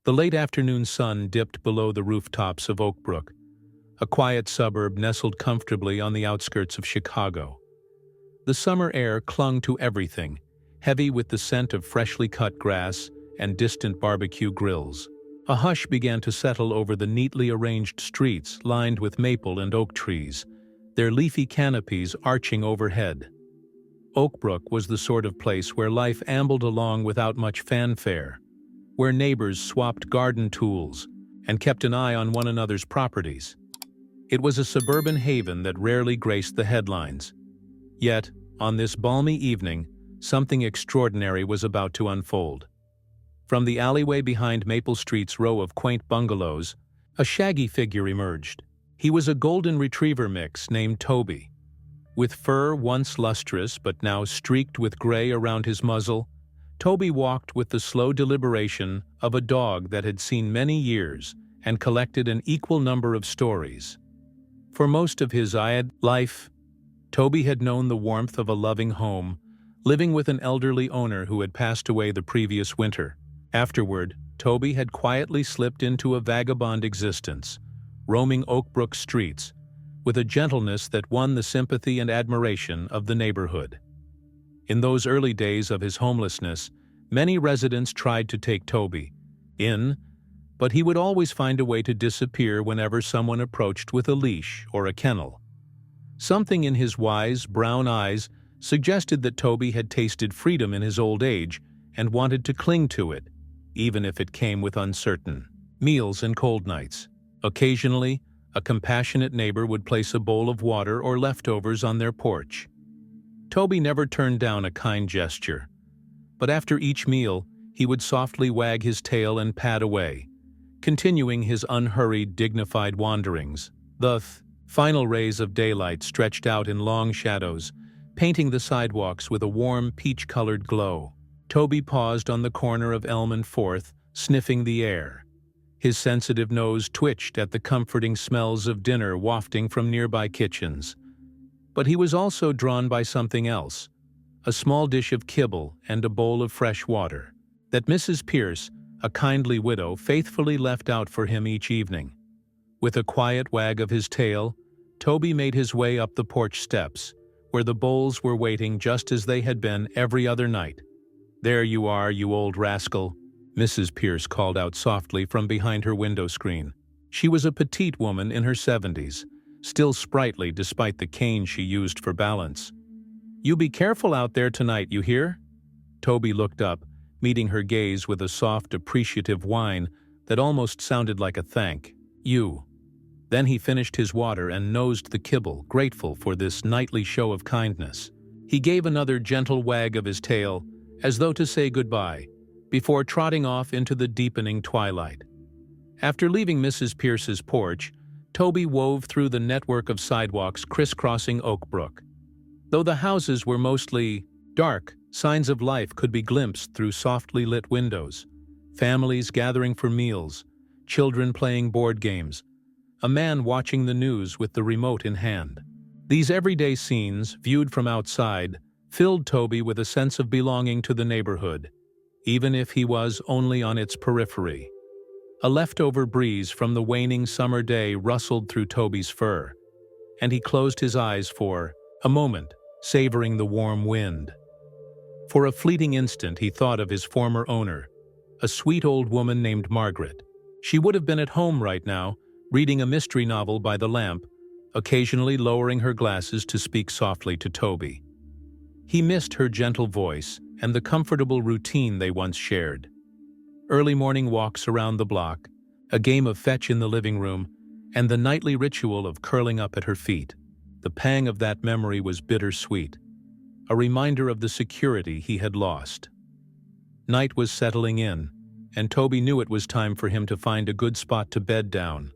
The late afternoon sun dipped below the rooftops of Oakbrook, a quiet suburb nestled comfortably on the outskirts of Chicago. The summer air clung to everything, heavy with the scent of freshly cut grass and distant barbecue grills. A hush began to settle over the neatly arranged streets lined with maple and oak trees, their leafy canopies arching overhead. Oakbrook was the sort of place where life ambled along without much fanfare, where neighbors swapped garden tools and kept an eye on one another's properties. It was a suburban haven that rarely graced the headlines. Yet, on this balmy evening, something extraordinary was about to unfold. From the alleyway behind Maple Street's row of quaint bungalows, a shaggy figure emerged. He was a golden retriever mix named Toby. With fur once lustrous but now streaked with gray around his muzzle, Toby walked with the slow deliberation of a dog that had seen many years and collected an equal number of stories. For most of his life, Toby had known the warmth of a loving home, living with an elderly owner who had passed away the previous winter. Afterward, Toby had quietly slipped into a vagabond existence, roaming Oakbrook streets, with a gentleness that won the sympathy and admiration of the neighborhood. In those early days of his homelessness, many residents tried to take Toby in, but he would always find a way to disappear whenever someone approached with a leash or a kennel. Something in his wise, brown eyes suggested that Toby had tasted freedom in his old age and wanted to cling to it, even if it came with uncertain meals and cold nights. Occasionally, a compassionate neighbor would place a bowl of water or leftovers on their porch. Toby never turned down a kind gesture, but after each meal, he would softly wag his tail and pad away, continuing his unhurried, dignified wanderings. The final rays of daylight stretched out in long shadows, painting the sidewalks with a warm, peach-colored glow. Toby paused on the corner of Elm and Fourth, sniffing the air. His sensitive nose twitched at the comforting smells of dinner wafting from nearby kitchens. But he was also drawn by something else, a small dish of kibble and a bowl of fresh water, that Mrs. Pierce, a kindly widow, faithfully left out for him each evening. With a quiet wag of his tail, Toby made his way up the porch steps, where the bowls were waiting just as they had been every other night. "There you are, you old rascal," Mrs. Pierce called out softly from behind her window screen. She was a petite woman in her 70s, still sprightly despite the cane she used for balance. "You be careful out there tonight, you hear?" Toby looked up, meeting her gaze with a soft, appreciative whine that almost sounded like a thank you. Then he finished his water and nosed the kibble, grateful for this nightly show of kindness. He gave another gentle wag of his tail, as though to say goodbye, before trotting off into the deepening twilight. After leaving Mrs. Pierce's porch, Toby wove through the network of sidewalks crisscrossing Oakbrook. Though the houses were mostly dark, signs of life could be glimpsed through softly lit windows. Families gathering for meals, children playing board games, a man watching the news with the remote in hand. These everyday scenes, viewed from outside, filled Toby with a sense of belonging to the neighborhood, even if he was only on its periphery. A leftover breeze from the waning summer day rustled through Toby's fur, and he closed his eyes for a moment, savoring the warm wind. For a fleeting instant he thought of his former owner, a sweet old woman named Margaret. She would have been at home right now, reading a mystery novel by the lamp, occasionally lowering her glasses to speak softly to Toby. He missed her gentle voice and the comfortable routine they once shared. Early morning walks around the block, a game of fetch in the living room, and the nightly ritual of curling up at her feet. The pang of that memory was bittersweet, a reminder of the security he had lost. Night was settling in, and Toby knew it was time for him to find a good spot to bed down.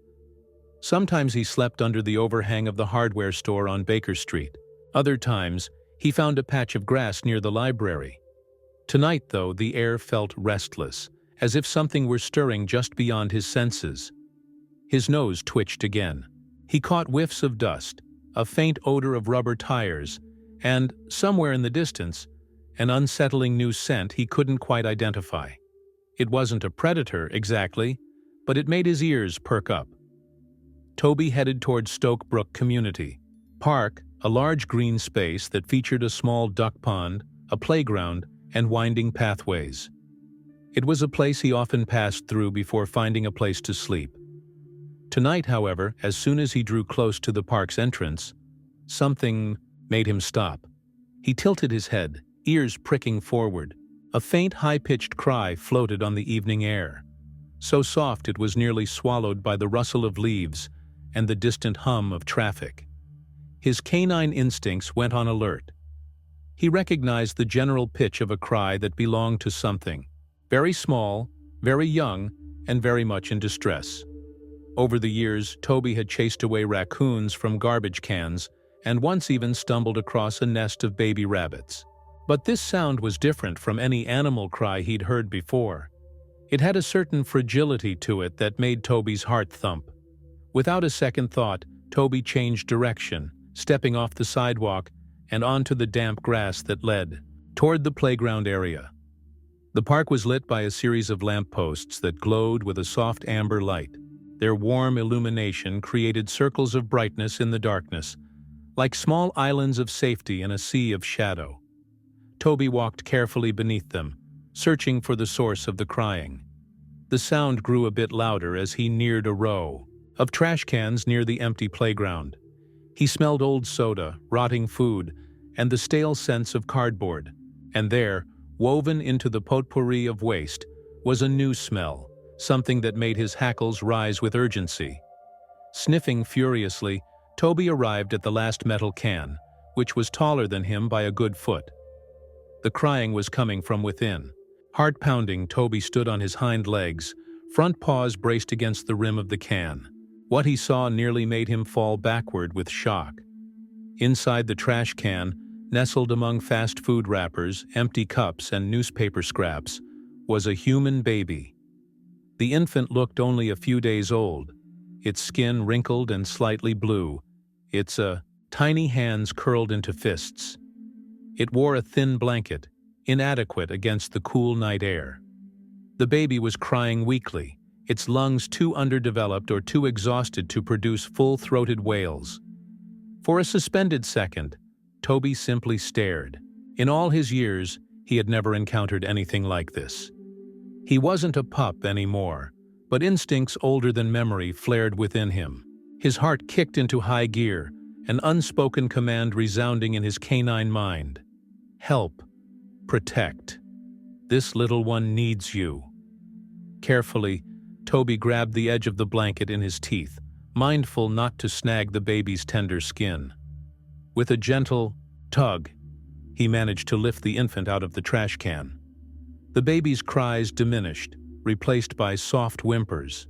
Sometimes he slept under the overhang of the hardware store on Baker Street. Other times, he found a patch of grass near the library. Tonight, though, the air felt restless, as if something were stirring just beyond his senses. His nose twitched again. He caught whiffs of dust, a faint odor of rubber tires, and, somewhere in the distance, an unsettling new scent he couldn't quite identify. It wasn't a predator, exactly, but it made his ears perk up. Toby headed toward Stoke Brook Community Park, a large green space that featured a small duck pond, a playground, and winding pathways. It was a place he often passed through before finding a place to sleep. Tonight, however, as soon as he drew close to the park's entrance, something made him stop. He tilted his head, ears pricking forward. A faint, high-pitched cry floated on the evening air, so soft it was nearly swallowed by the rustle of leaves and the distant hum of traffic. His canine instincts went on alert. He recognized the general pitch of a cry that belonged to something very small, very young, and very much in distress. Over the years, Toby had chased away raccoons from garbage cans and once even stumbled across a nest of baby rabbits. But this sound was different from any animal cry he'd heard before. It had a certain fragility to it that made Toby's heart thump. Without a second thought, Toby changed direction, stepping off the sidewalk and onto the damp grass that led toward the playground area. The park was lit by a series of lampposts that glowed with a soft amber light. Their warm illumination created circles of brightness in the darkness, like small islands of safety in a sea of shadow. Toby walked carefully beneath them, searching for the source of the crying. The sound grew a bit louder as he neared a row of trash cans near the empty playground. He smelled old soda, rotting food, and the stale scents of cardboard. And there, woven into the potpourri of waste, was a new smell, something that made his hackles rise with urgency. Sniffing furiously, Toby arrived at the last metal can, which was taller than him by a good foot. The crying was coming from within. Heart pounding, Toby stood on his hind legs, front paws braced against the rim of the can. What he saw nearly made him fall backward with shock. Inside the trash can, nestled among fast food wrappers, empty cups, and newspaper scraps, was a human baby. The infant looked only a few days old, its skin wrinkled and slightly blue, its tiny hands curled into fists. It wore a thin blanket, inadequate against the cool night air. The baby was crying weakly, its lungs too underdeveloped or too exhausted to produce full-throated wails. For a suspended second, Toby simply stared. In all his years, he had never encountered anything like this. He wasn't a pup anymore, but instincts older than memory flared within him. His heart kicked into high gear, an unspoken command resounding in his canine mind. Help. Protect. This little one needs you. Carefully, Toby grabbed the edge of the blanket in his teeth, mindful not to snag the baby's tender skin. With a gentle tug, he managed to lift the infant out of the trash can. The baby's cries diminished, replaced by soft whimpers.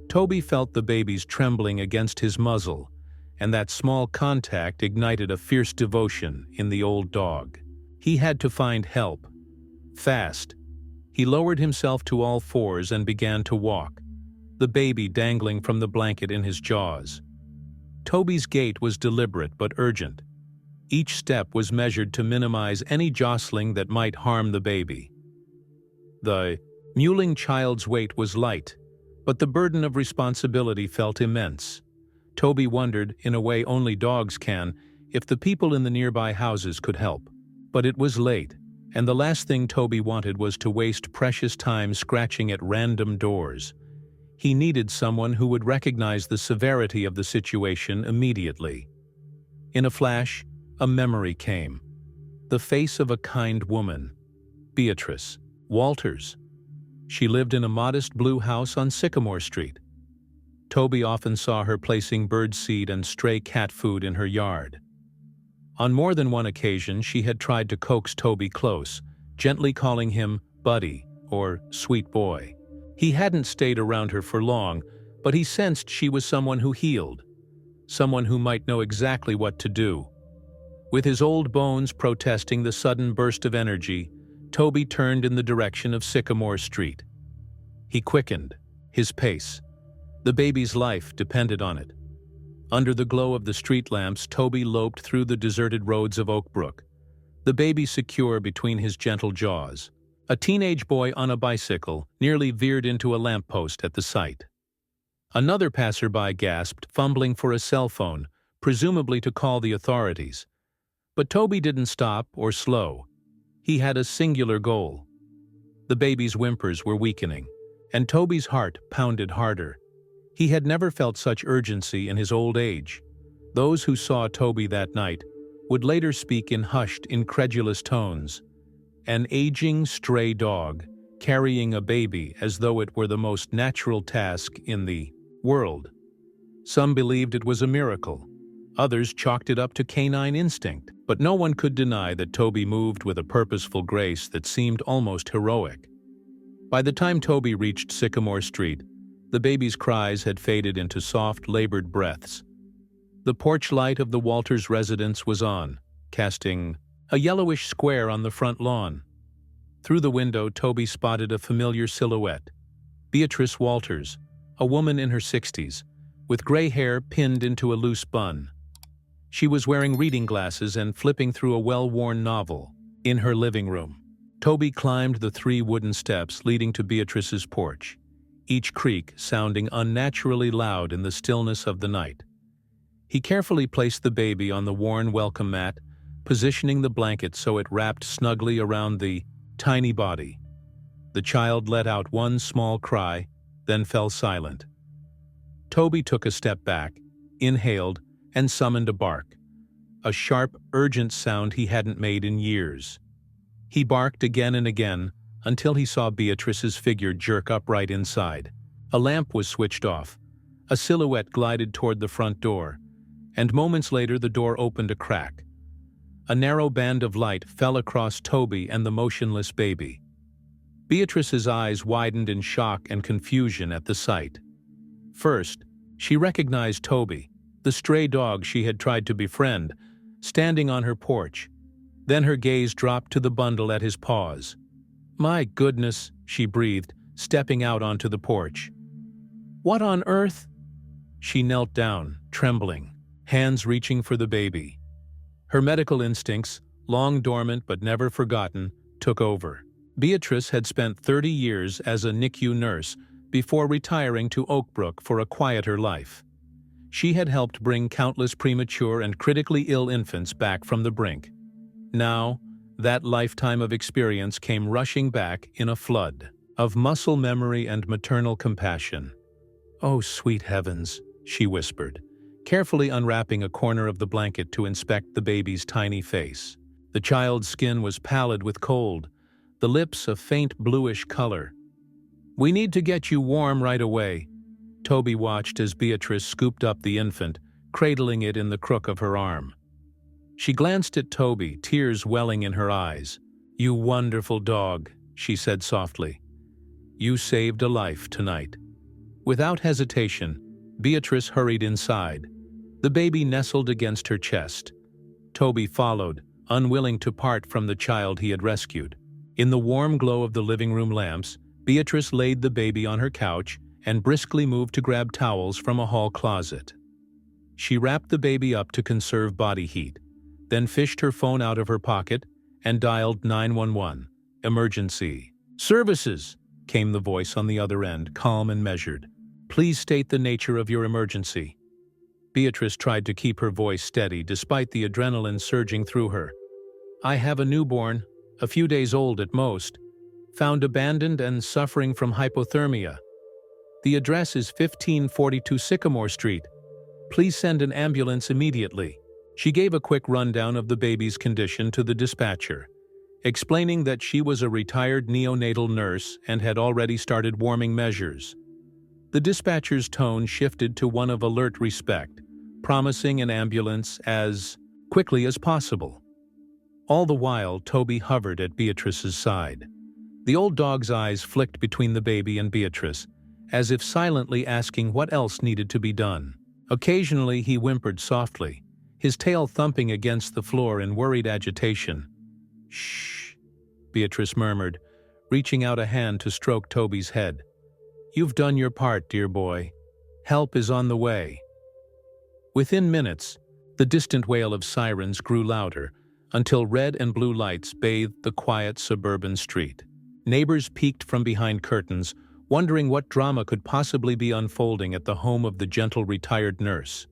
Toby felt the baby's trembling against his muzzle, and that small contact ignited a fierce devotion in the old dog. He had to find help. Fast. He lowered himself to all fours and began to walk, the baby dangling from the blanket in his jaws. Toby's gait was deliberate but urgent. Each step was measured to minimize any jostling that might harm the baby. The mewling child's weight was light, but the burden of responsibility felt immense. Toby wondered, in a way only dogs can, if the people in the nearby houses could help. But it was late, and the last thing Toby wanted was to waste precious time scratching at random doors. He needed someone who would recognize the severity of the situation immediately. In a flash, a memory came. The face of a kind woman. Beatrice Walters. She lived in a modest blue house on Sycamore Street. Toby often saw her placing birdseed and stray cat food in her yard. On more than one occasion, she had tried to coax Toby close, gently calling him Buddy or Sweet Boy. He hadn't stayed around her for long, but he sensed she was someone who healed, someone who might know exactly what to do. With his old bones protesting the sudden burst of energy, Toby turned in the direction of Sycamore Street. He quickened his pace. The baby's life depended on it. Under the glow of the street lamps, Toby loped through the deserted roads of Oak Brook, the baby secure between his gentle jaws. A teenage boy on a bicycle nearly veered into a lamppost at the sight. Another passerby gasped, fumbling for a cell phone, presumably to call the authorities. But Toby didn't stop or slow. He had a singular goal. The baby's whimpers were weakening, and Toby's heart pounded harder. He had never felt such urgency in his old age. Those who saw Toby that night would later speak in hushed, incredulous tones. An aging, stray dog, carrying a baby as though it were the most natural task in the world. Some believed it was a miracle. Others chalked it up to canine instinct. But no one could deny that Toby moved with a purposeful grace that seemed almost heroic. By the time Toby reached Sycamore Street, the baby's cries had faded into soft, labored breaths. The porch light of the Walters residence was on, casting a yellowish square on the front lawn. Through the window, Toby spotted a familiar silhouette. Beatrice Walters, a woman in her 60s, with gray hair pinned into a loose bun. She was wearing reading glasses and flipping through a well-worn novel in her living room. Toby climbed the 3 wooden steps leading to Beatrice's porch, each creak sounding unnaturally loud in the stillness of the night. He carefully placed the baby on the worn welcome mat, positioning the blanket so it wrapped snugly around the tiny body. The child let out one small cry, then fell silent. Toby took a step back, inhaled, and summoned a bark, a sharp, urgent sound he hadn't made in years. He barked again and again until he saw Beatrice's figure jerk upright inside. A lamp was switched off. A silhouette glided toward the front door, and moments later the door opened a crack. A narrow band of light fell across Toby and the motionless baby. Beatrice's eyes widened in shock and confusion at the sight. First, she recognized Toby, the stray dog she had tried to befriend, standing on her porch. Then her gaze dropped to the bundle at his paws. "My goodness," she breathed, stepping out onto the porch. "What on earth?" She knelt down, trembling, hands reaching for the baby. Her medical instincts, long dormant but never forgotten, took over. Beatrice had spent 30 years as a NICU nurse before retiring to Oakbrook for a quieter life. She had helped bring countless premature and critically ill infants back from the brink. Now, that lifetime of experience came rushing back in a flood of muscle memory and maternal compassion. "Oh, sweet heavens," she whispered, carefully unwrapping a corner of the blanket to inspect the baby's tiny face. The child's skin was pallid with cold, the lips a faint bluish color. "We need to get you warm right away." Toby watched as Beatrice scooped up the infant, cradling it in the crook of her arm. She glanced at Toby, tears welling in her eyes. "You wonderful dog," she said softly. "You saved a life tonight." Without hesitation, Beatrice hurried inside. The baby nestled against her chest. Toby followed, unwilling to part from the child he had rescued. In the warm glow of the living room lamps, Beatrice laid the baby on her couch and briskly moved to grab towels from a hall closet. She wrapped the baby up to conserve body heat, then fished her phone out of her pocket and dialed 911. "Emergency services," came the voice on the other end, calm and measured. "Please state the nature of your emergency." Beatrice tried to keep her voice steady despite the adrenaline surging through her. "I have a newborn, a few days old at most, found abandoned and suffering from hypothermia. The address is 1542 Sycamore Street. Please send an ambulance immediately." She gave a quick rundown of the baby's condition to the dispatcher, explaining that she was a retired neonatal nurse and had already started warming measures. The dispatcher's tone shifted to one of alert respect, promising an ambulance as quickly as possible. All the while, Toby hovered at Beatrice's side. The old dog's eyes flicked between the baby and Beatrice, as if silently asking what else needed to be done. Occasionally he whimpered softly, his tail thumping against the floor in worried agitation. "Shh," Beatrice murmured, reaching out a hand to stroke Toby's head. "You've done your part, dear boy. Help is on the way." Within minutes, the distant wail of sirens grew louder until red and blue lights bathed the quiet suburban street. Neighbors peeked from behind curtains, wondering what drama could possibly be unfolding at the home of the gentle retired nurse.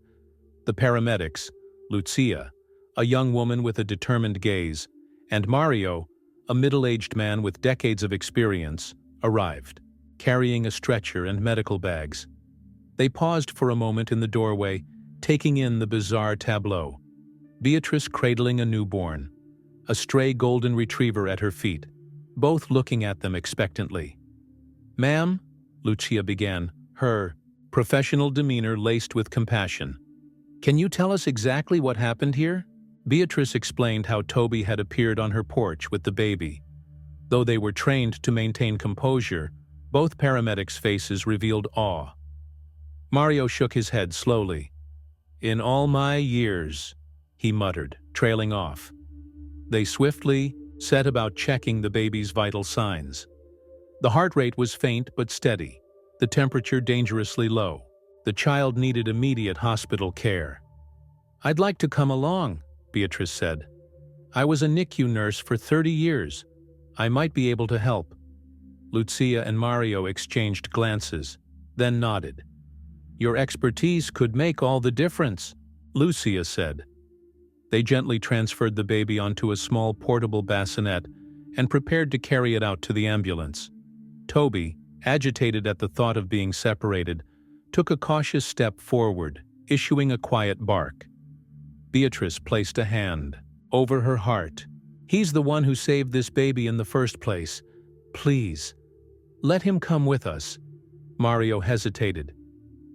The paramedics, Lucia, a young woman with a determined gaze, and Mario, a middle-aged man with decades of experience, arrived, carrying a stretcher and medical bags. They paused for a moment in the doorway, taking in the bizarre tableau. Beatrice cradling a newborn, a stray golden retriever at her feet, both looking at them expectantly. "Ma'am," Lucia began, her professional demeanor laced with compassion. "Can you tell us exactly what happened here?" Beatrice explained how Toby had appeared on her porch with the baby. Though they were trained to maintain composure, both paramedics' faces revealed awe. Mario shook his head slowly. "In all my years," he muttered, trailing off. They swiftly set about checking the baby's vital signs. The heart rate was faint but steady, the temperature dangerously low. The child needed immediate hospital care. "I'd like to come along," Beatrice said. "I was a NICU nurse for 30 years. I might be able to help." Lucia and Mario exchanged glances, then nodded. "Your expertise could make all the difference," Lucia said. They gently transferred the baby onto a small portable bassinet and prepared to carry it out to the ambulance. Toby, agitated at the thought of being separated, took a cautious step forward, issuing a quiet bark. Beatrice placed a hand over her heart. "He's the one who saved this baby in the first place. Please, let him come with us." Mario hesitated.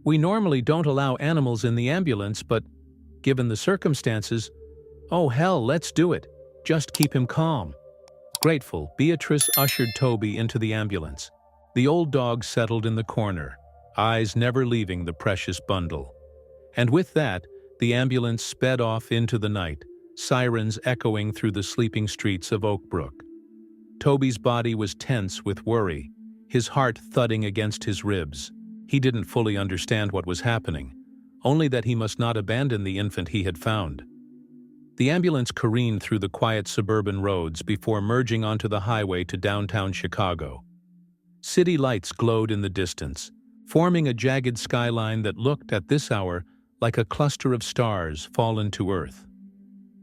"We normally don't allow animals in the ambulance, but given the circumstances, oh hell, let's do it. Just keep him calm." Grateful, Beatrice ushered Toby into the ambulance. The old dog settled in the corner, eyes never leaving the precious bundle. And with that, the ambulance sped off into the night, sirens echoing through the sleeping streets of Oak Brook. Toby's body was tense with worry, his heart thudding against his ribs. He didn't fully understand what was happening, only that he must not abandon the infant he had found. The ambulance careened through the quiet suburban roads before merging onto the highway to downtown Chicago. City lights glowed in the distance, forming a jagged skyline that looked, at this hour, like a cluster of stars fallen to earth.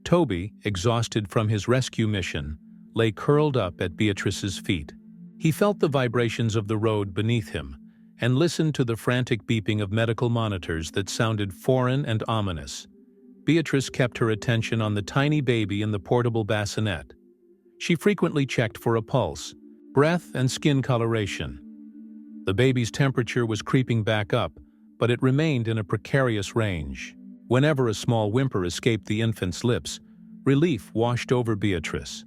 Toby, exhausted from his rescue mission, lay curled up at Beatrice's feet. He felt the vibrations of the road beneath him and listened to the frantic beeping of medical monitors that sounded foreign and ominous. Beatrice kept her attention on the tiny baby in the portable bassinet. She frequently checked for a pulse, breath, and skin coloration. The baby's temperature was creeping back up, but it remained in a precarious range. Whenever a small whimper escaped the infant's lips, relief washed over Beatrice.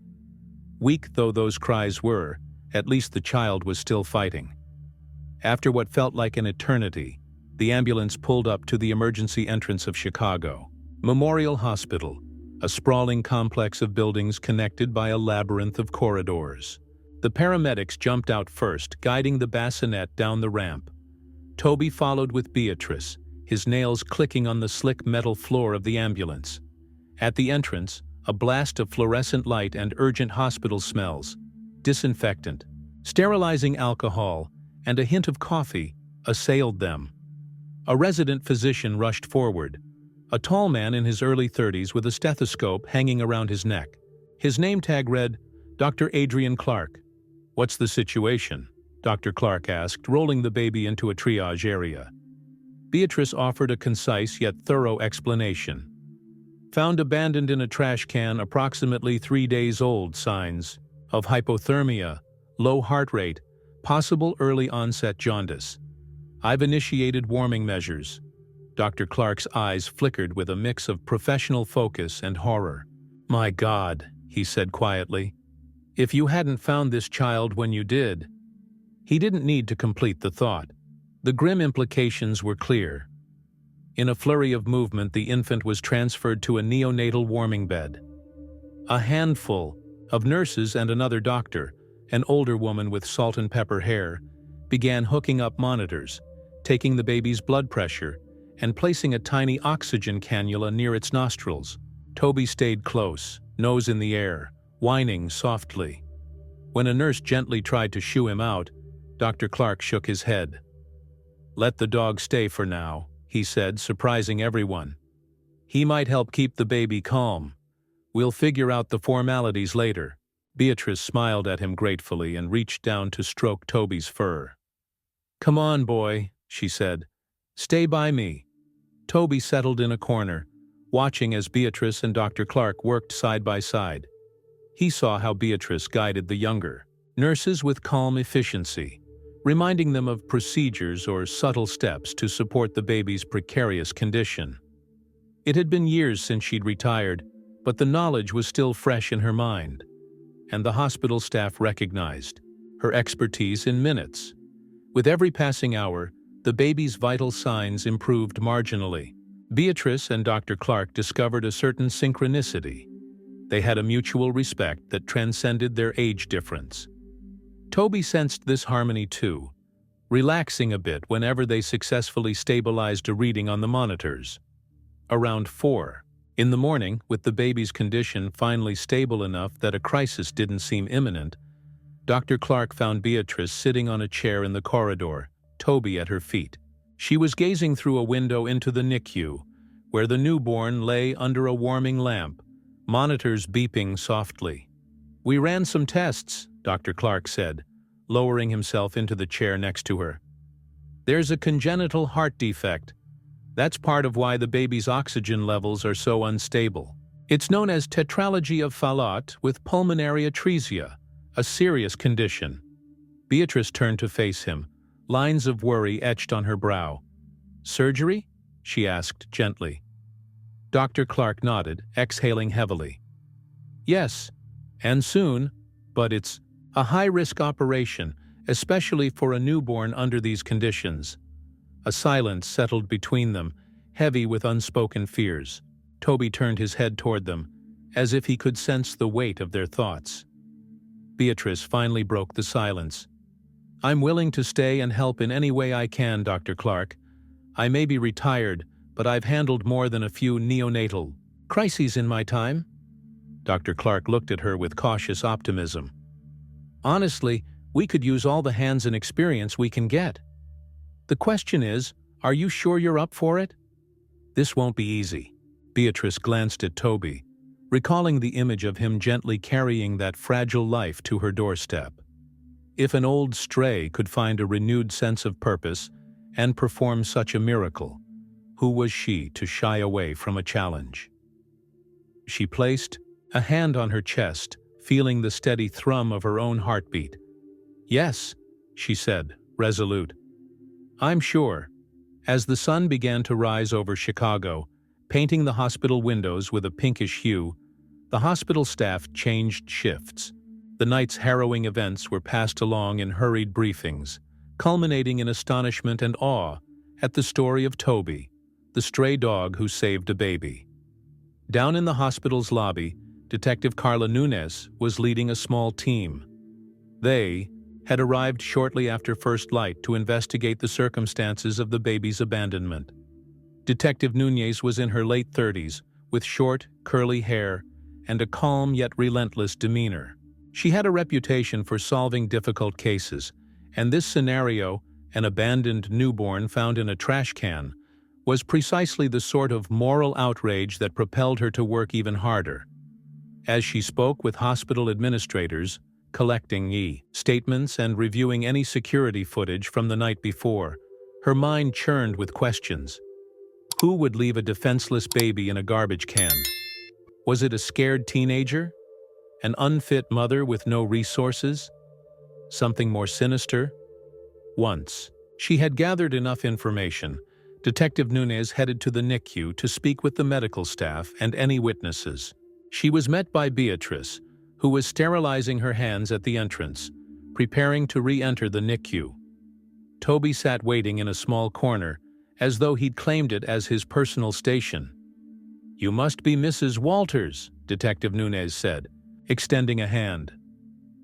Weak though those cries were, at least the child was still fighting. After what felt like an eternity, the ambulance pulled up to the emergency entrance of Chicago. Memorial Hospital, a sprawling complex of buildings connected by a labyrinth of corridors. The paramedics jumped out first, guiding the bassinet down the ramp. Toby followed with Beatrice, his nails clicking on the slick metal floor of the ambulance. At the entrance, a blast of fluorescent light and urgent hospital smells, disinfectant, sterilizing alcohol, and a hint of coffee assailed them. A resident physician rushed forward, a tall man in his early 30s with a stethoscope hanging around his neck. His name tag read, "Dr. Adrian Clark." "What's the situation?" Dr. Clark asked, rolling the baby into a triage area. Beatrice offered a concise yet thorough explanation. "Found abandoned in a trash can, approximately 3 days old. Signs of hypothermia, low heart rate, possible early onset jaundice. I've initiated warming measures." Dr. Clark's eyes flickered with a mix of professional focus and horror. "My God," he said quietly. "If you hadn't found this child when you did..." He didn't need to complete the thought. The grim implications were clear. In a flurry of movement, the infant was transferred to a neonatal warming bed. A handful of nurses and another doctor, an older woman with salt and pepper hair, began hooking up monitors, taking the baby's blood pressure, and placing a tiny oxygen cannula near its nostrils. Toby stayed close, nose in the air, whining softly. When a nurse gently tried to shoo him out, Dr. Clark shook his head. "Let the dog stay for now," he said, surprising everyone. "He might help keep the baby calm. We'll figure out the formalities later." Beatrice smiled at him gratefully and reached down to stroke Toby's fur. "Come on, boy," she said. "Stay by me." Toby settled in a corner, watching as Beatrice and Dr. Clark worked side by side. He saw how Beatrice guided the younger nurses with calm efficiency, reminding them of procedures or subtle steps to support the baby's precarious condition. It had been years since she'd retired, but the knowledge was still fresh in her mind, and the hospital staff recognized her expertise in minutes. With every passing hour, the baby's vital signs improved marginally. Beatrice and Dr. Clark discovered a certain synchronicity. They had a mutual respect that transcended their age difference. Toby sensed this harmony too, relaxing a bit whenever they successfully stabilized a reading on the monitors. Around 4 in the morning, with the baby's condition finally stable enough that a crisis didn't seem imminent, Dr. Clark found Beatrice sitting on a chair in the corridor, Toby at her feet. She was gazing through a window into the NICU, where the newborn lay under a warming lamp, monitors beeping softly. "We ran some tests," Dr. Clark said, lowering himself into the chair next to her. "There's a congenital heart defect. That's part of why the baby's oxygen levels are so unstable. It's known as tetralogy of Fallot with pulmonary atresia, a serious condition." Beatrice turned to face him, lines of worry etched on her brow. "Surgery?" she asked gently. Dr. Clark nodded, exhaling heavily. "Yes, and soon, but it's a high-risk operation, especially for a newborn under these conditions." A silence settled between them, heavy with unspoken fears. Toby turned his head toward them, as if he could sense the weight of their thoughts. Beatrice finally broke the silence. "I'm willing to stay and help in any way I can, Dr. Clark. I may be retired, but I've handled more than a few neonatal crises in my time." Dr. Clark looked at her with cautious optimism. "Honestly, we could use all the hands and experience we can get. The question is, are you sure you're up for it? This won't be easy." Beatrice glanced at Toby, recalling the image of him gently carrying that fragile life to her doorstep. If an old stray could find a renewed sense of purpose and perform such a miracle, who was she to shy away from a challenge? She placed a hand on her chest, feeling the steady thrum of her own heartbeat. "Yes," she said, resolute. "I'm sure." As the sun began to rise over Chicago, painting the hospital windows with a pinkish hue, the hospital staff changed shifts. The night's harrowing events were passed along in hurried briefings, culminating in astonishment and awe at the story of Toby, the stray dog who saved a baby. Down in the hospital's lobby, Detective Carla Nunez was leading a small team. They had arrived shortly after first light to investigate the circumstances of the baby's abandonment. Detective Nunez was in her late 30s, with short, curly hair and a calm yet relentless demeanor. She had a reputation for solving difficult cases, and this scenario, an abandoned newborn found in a trash can, was precisely the sort of moral outrage that propelled her to work even harder. As she spoke with hospital administrators, collecting statements and reviewing any security footage from the night before, her mind churned with questions. Who would leave a defenseless baby in a garbage can? Was it a scared teenager? An unfit mother with no resources? Something more sinister? Once she had gathered enough information, Detective Nunez headed to the NICU to speak with the medical staff and any witnesses. She was met by Beatrice, who was sterilizing her hands at the entrance, preparing to re-enter the NICU. Toby sat waiting in a small corner, as though he'd claimed it as his personal station. "You must be Mrs. Walters," Detective Nunez said, extending a hand.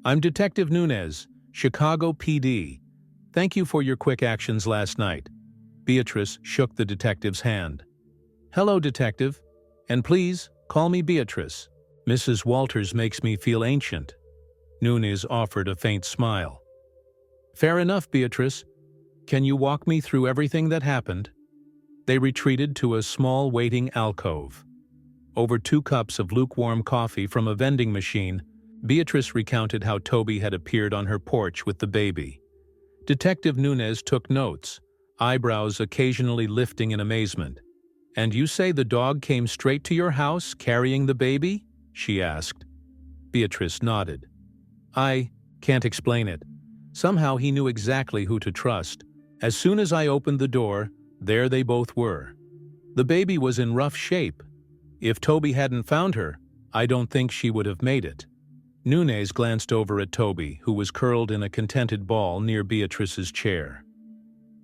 "I'm Detective Nunez, Chicago PD. Thank you for your quick actions last night." Beatrice shook the detective's hand. "Hello, Detective. And please, call me Beatrice. Mrs. Walters makes me feel ancient." Nunez offered a faint smile. Fair enough, Beatrice. Can you walk me through everything that happened? They retreated to a small waiting alcove. Over 2 cups of lukewarm coffee from a vending machine, Beatrice recounted how Toby had appeared on her porch with the baby. Detective Nunez took notes, eyebrows occasionally lifting in amazement. And you say the dog came straight to your house carrying the baby? She asked. Beatrice nodded. I can't explain it. Somehow he knew exactly who to trust. As soon as I opened the door, there they both were. The baby was in rough shape. If Toby hadn't found her, I don't think she would have made it. Nunez glanced over at Toby, who was curled in a contented ball near Beatrice's chair.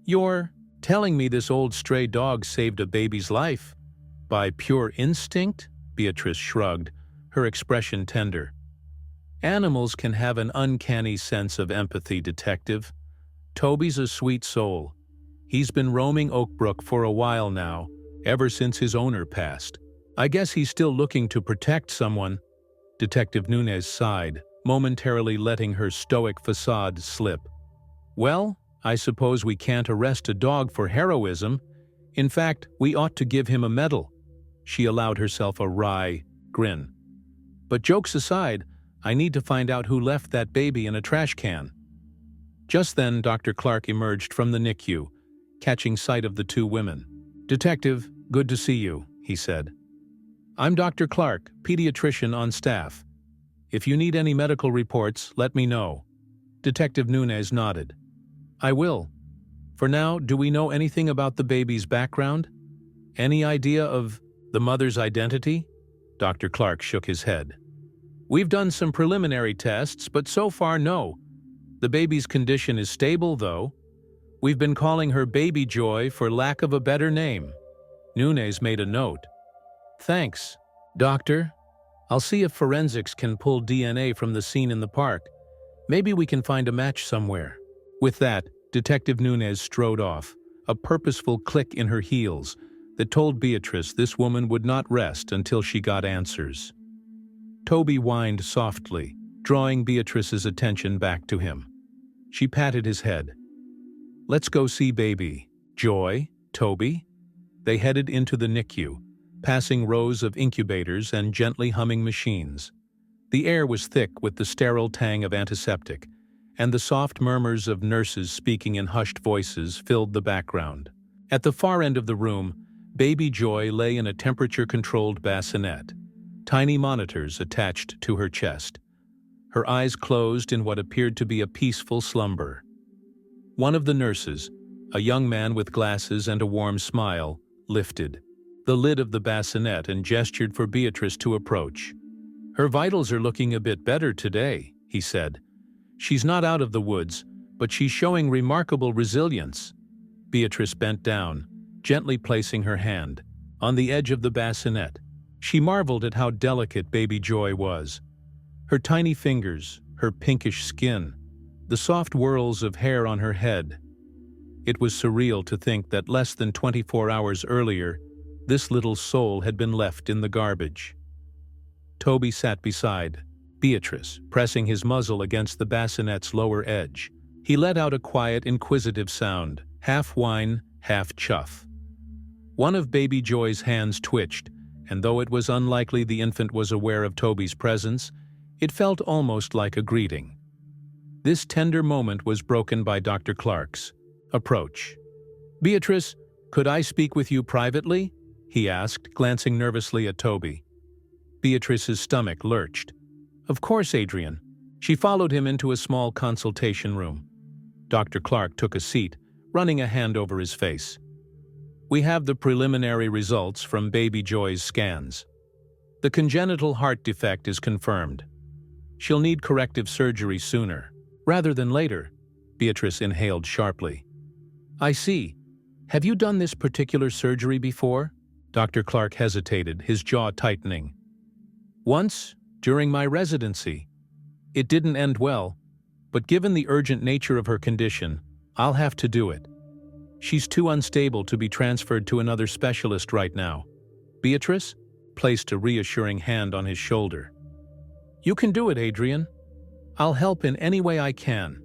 You're telling me this old stray dog saved a baby's life? By pure instinct? Beatrice shrugged, her expression tender. Animals can have an uncanny sense of empathy, Detective. Toby's a sweet soul. He's been roaming Oakbrook for a while now, ever since his owner passed. I guess he's still looking to protect someone. Detective Nunez sighed, momentarily letting her stoic facade slip. Well, I suppose we can't arrest a dog for heroism. In fact, we ought to give him a medal. She allowed herself a wry grin. But jokes aside, I need to find out who left that baby in a trash can. Just then, Dr. Clark emerged from the NICU, catching sight of the 2 women. Detective, good to see you, he said. I'm Dr. Clark, pediatrician on staff. If you need any medical reports, let me know. Detective Nunez nodded. I will. For now, do we know anything about the baby's background? Any idea of the mother's identity? Dr. Clark shook his head. We've done some preliminary tests, but so far, no. The baby's condition is stable, though. We've been calling her Baby Joy for lack of a better name. Nunez made a note. Thanks, Doctor. I'll see if forensics can pull DNA from the scene in the park. Maybe we can find a match somewhere. With that, Detective Nunez strode off, a purposeful click in her heels that told Beatrice this woman would not rest until she got answers. Toby whined softly, drawing Beatrice's attention back to him. She patted his head. Let's go see baby. Joy, Toby. They headed into the NICU, passing rows of incubators and gently humming machines. The air was thick with the sterile tang of antiseptic, and the soft murmurs of nurses speaking in hushed voices filled the background. At the far end of the room, baby Joy lay in a temperature-controlled bassinet, tiny monitors attached to her chest. Her eyes closed in what appeared to be a peaceful slumber. One of the nurses, a young man with glasses and a warm smile, lifted the lid of the bassinet and gestured for Beatrice to approach. Her vitals are looking a bit better today, he said. She's not out of the woods, but she's showing remarkable resilience. Beatrice bent down, gently placing her hand on the edge of the bassinet. She marveled at how delicate baby Joy was. Her tiny fingers, her pinkish skin, the soft whirls of hair on her head. It was surreal to think that less than 24 hours earlier, this little soul had been left in the garbage. Toby sat beside Beatrice, pressing his muzzle against the bassinet's lower edge. He let out a quiet, inquisitive sound, half whine, half chuff. One of baby Joy's hands twitched, and though it was unlikely the infant was aware of Toby's presence, it felt almost like a greeting. This tender moment was broken by Dr. Clark's approach. Beatrice, could I speak with you privately? He asked, glancing nervously at Toby. Beatrice's stomach lurched. Of course, Adrian. She followed him into a small consultation room. Dr. Clark took a seat, running a hand over his face. We have the preliminary results from baby Joy's scans. The congenital heart defect is confirmed. She'll need corrective surgery sooner, rather than later. Beatrice inhaled sharply. I see. Have you done this particular surgery before? Dr. Clark hesitated, his jaw tightening. Once, during my residency. It didn't end well, but given the urgent nature of her condition, I'll have to do it. She's too unstable to be transferred to another specialist right now. Beatrice placed a reassuring hand on his shoulder. You can do it, Adrian. I'll help in any way I can."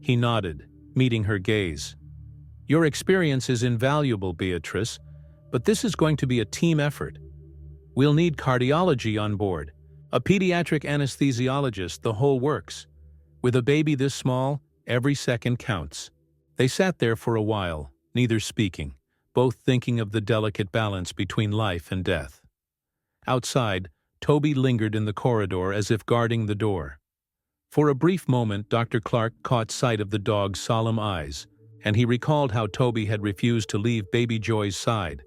He nodded, meeting her gaze. "Your experience is invaluable, Beatrice, but this is going to be a team effort. We'll need cardiology on board, a pediatric anesthesiologist, the whole works. With a baby this small, every second counts." They sat there for a while, neither speaking, both thinking of the delicate balance between life and death. Outside, Toby lingered in the corridor as if guarding the door. For a brief moment, Dr. Clark caught sight of the dog's solemn eyes, and he recalled how Toby had refused to leave baby Joy's side.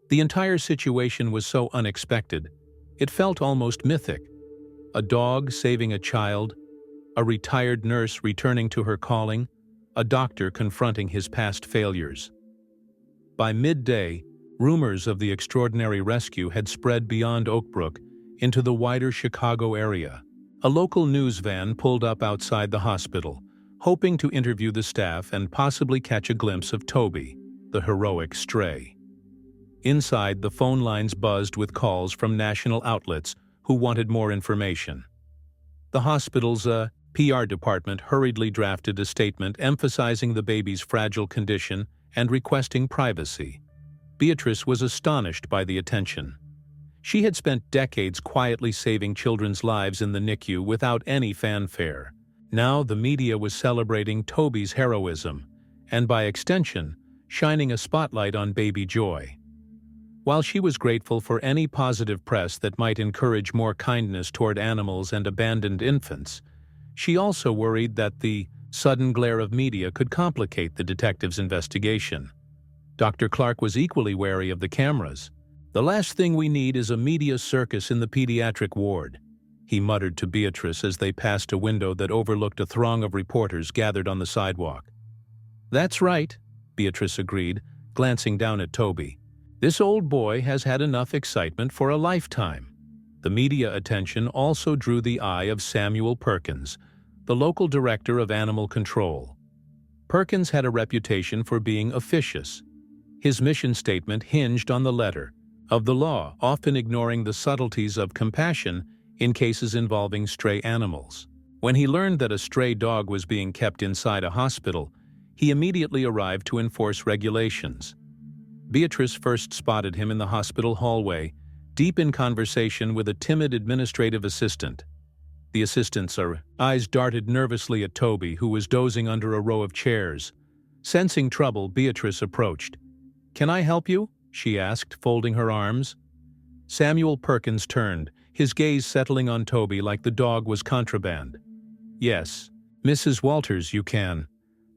The entire situation was so unexpected, it felt almost mythic. A dog saving a child, a retired nurse returning to her calling, a doctor confronting his past failures. By midday, rumors of the extraordinary rescue had spread beyond Oakbrook into the wider Chicago area. A local news van pulled up outside the hospital, hoping to interview the staff and possibly catch a glimpse of Toby, the heroic stray. Inside, the phone lines buzzed with calls from national outlets who wanted more information. The hospital's PR department hurriedly drafted a statement emphasizing the baby's fragile condition and requesting privacy. Beatrice was astonished by the attention. She had spent decades quietly saving children's lives in the NICU without any fanfare. Now the media was celebrating Toby's heroism, and by extension, shining a spotlight on baby Joy. While she was grateful for any positive press that might encourage more kindness toward animals and abandoned infants, she also worried that the sudden glare of media could complicate the detective's investigation. Dr. Clark was equally wary of the cameras. "The last thing we need is a media circus in the pediatric ward," he muttered to Beatrice as they passed a window that overlooked a throng of reporters gathered on the sidewalk. "That's right," Beatrice agreed, glancing down at Toby. "This old boy has had enough excitement for a lifetime." The media attention also drew the eye of Samuel Perkins, the local director of animal control. Perkins had a reputation for being officious. His mission statement hinged on the letter of the law, often ignoring the subtleties of compassion in cases involving stray animals. When he learned that a stray dog was being kept inside a hospital, he immediately arrived to enforce regulations. Beatrice first spotted him in the hospital hallway, deep in conversation with a timid administrative assistant. The assistant's eyes darted nervously at Toby, who was dozing under a row of chairs. Sensing trouble, Beatrice approached. "Can I help you?" she asked, folding her arms. Samuel Perkins turned, his gaze settling on Toby like the dog was contraband. "Yes, Mrs. Walters, you can.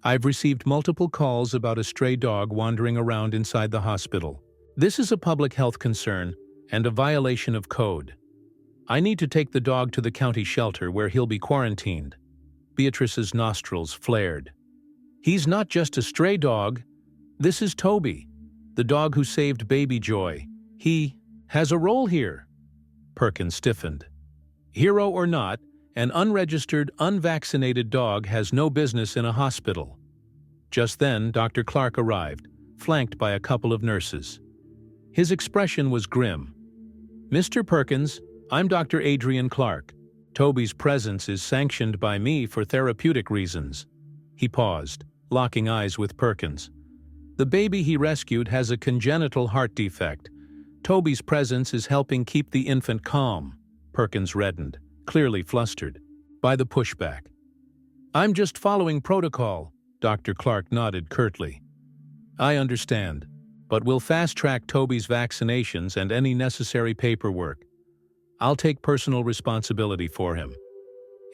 I've received multiple calls about a stray dog wandering around inside the hospital. This is a public health concern and a violation of code. I need to take the dog to the county shelter where he'll be quarantined." Beatrice's nostrils flared. "He's not just a stray dog. This is Toby, the dog who saved baby Joy. He has a role here." Perkins stiffened. "Hero or not, an unregistered, unvaccinated dog has no business in a hospital." Just then, Dr. Clark arrived, flanked by a couple of nurses. His expression was grim. "Mr. Perkins, I'm Dr. Adrian Clark. Toby's presence is sanctioned by me for therapeutic reasons." He paused, locking eyes with Perkins. "The baby he rescued has a congenital heart defect. Toby's presence is helping keep the infant calm." Perkins reddened, clearly flustered by the pushback. "I'm just following protocol," Dr. Clark nodded curtly. "I understand, but we'll fast-track Toby's vaccinations and any necessary paperwork. I'll take personal responsibility for him.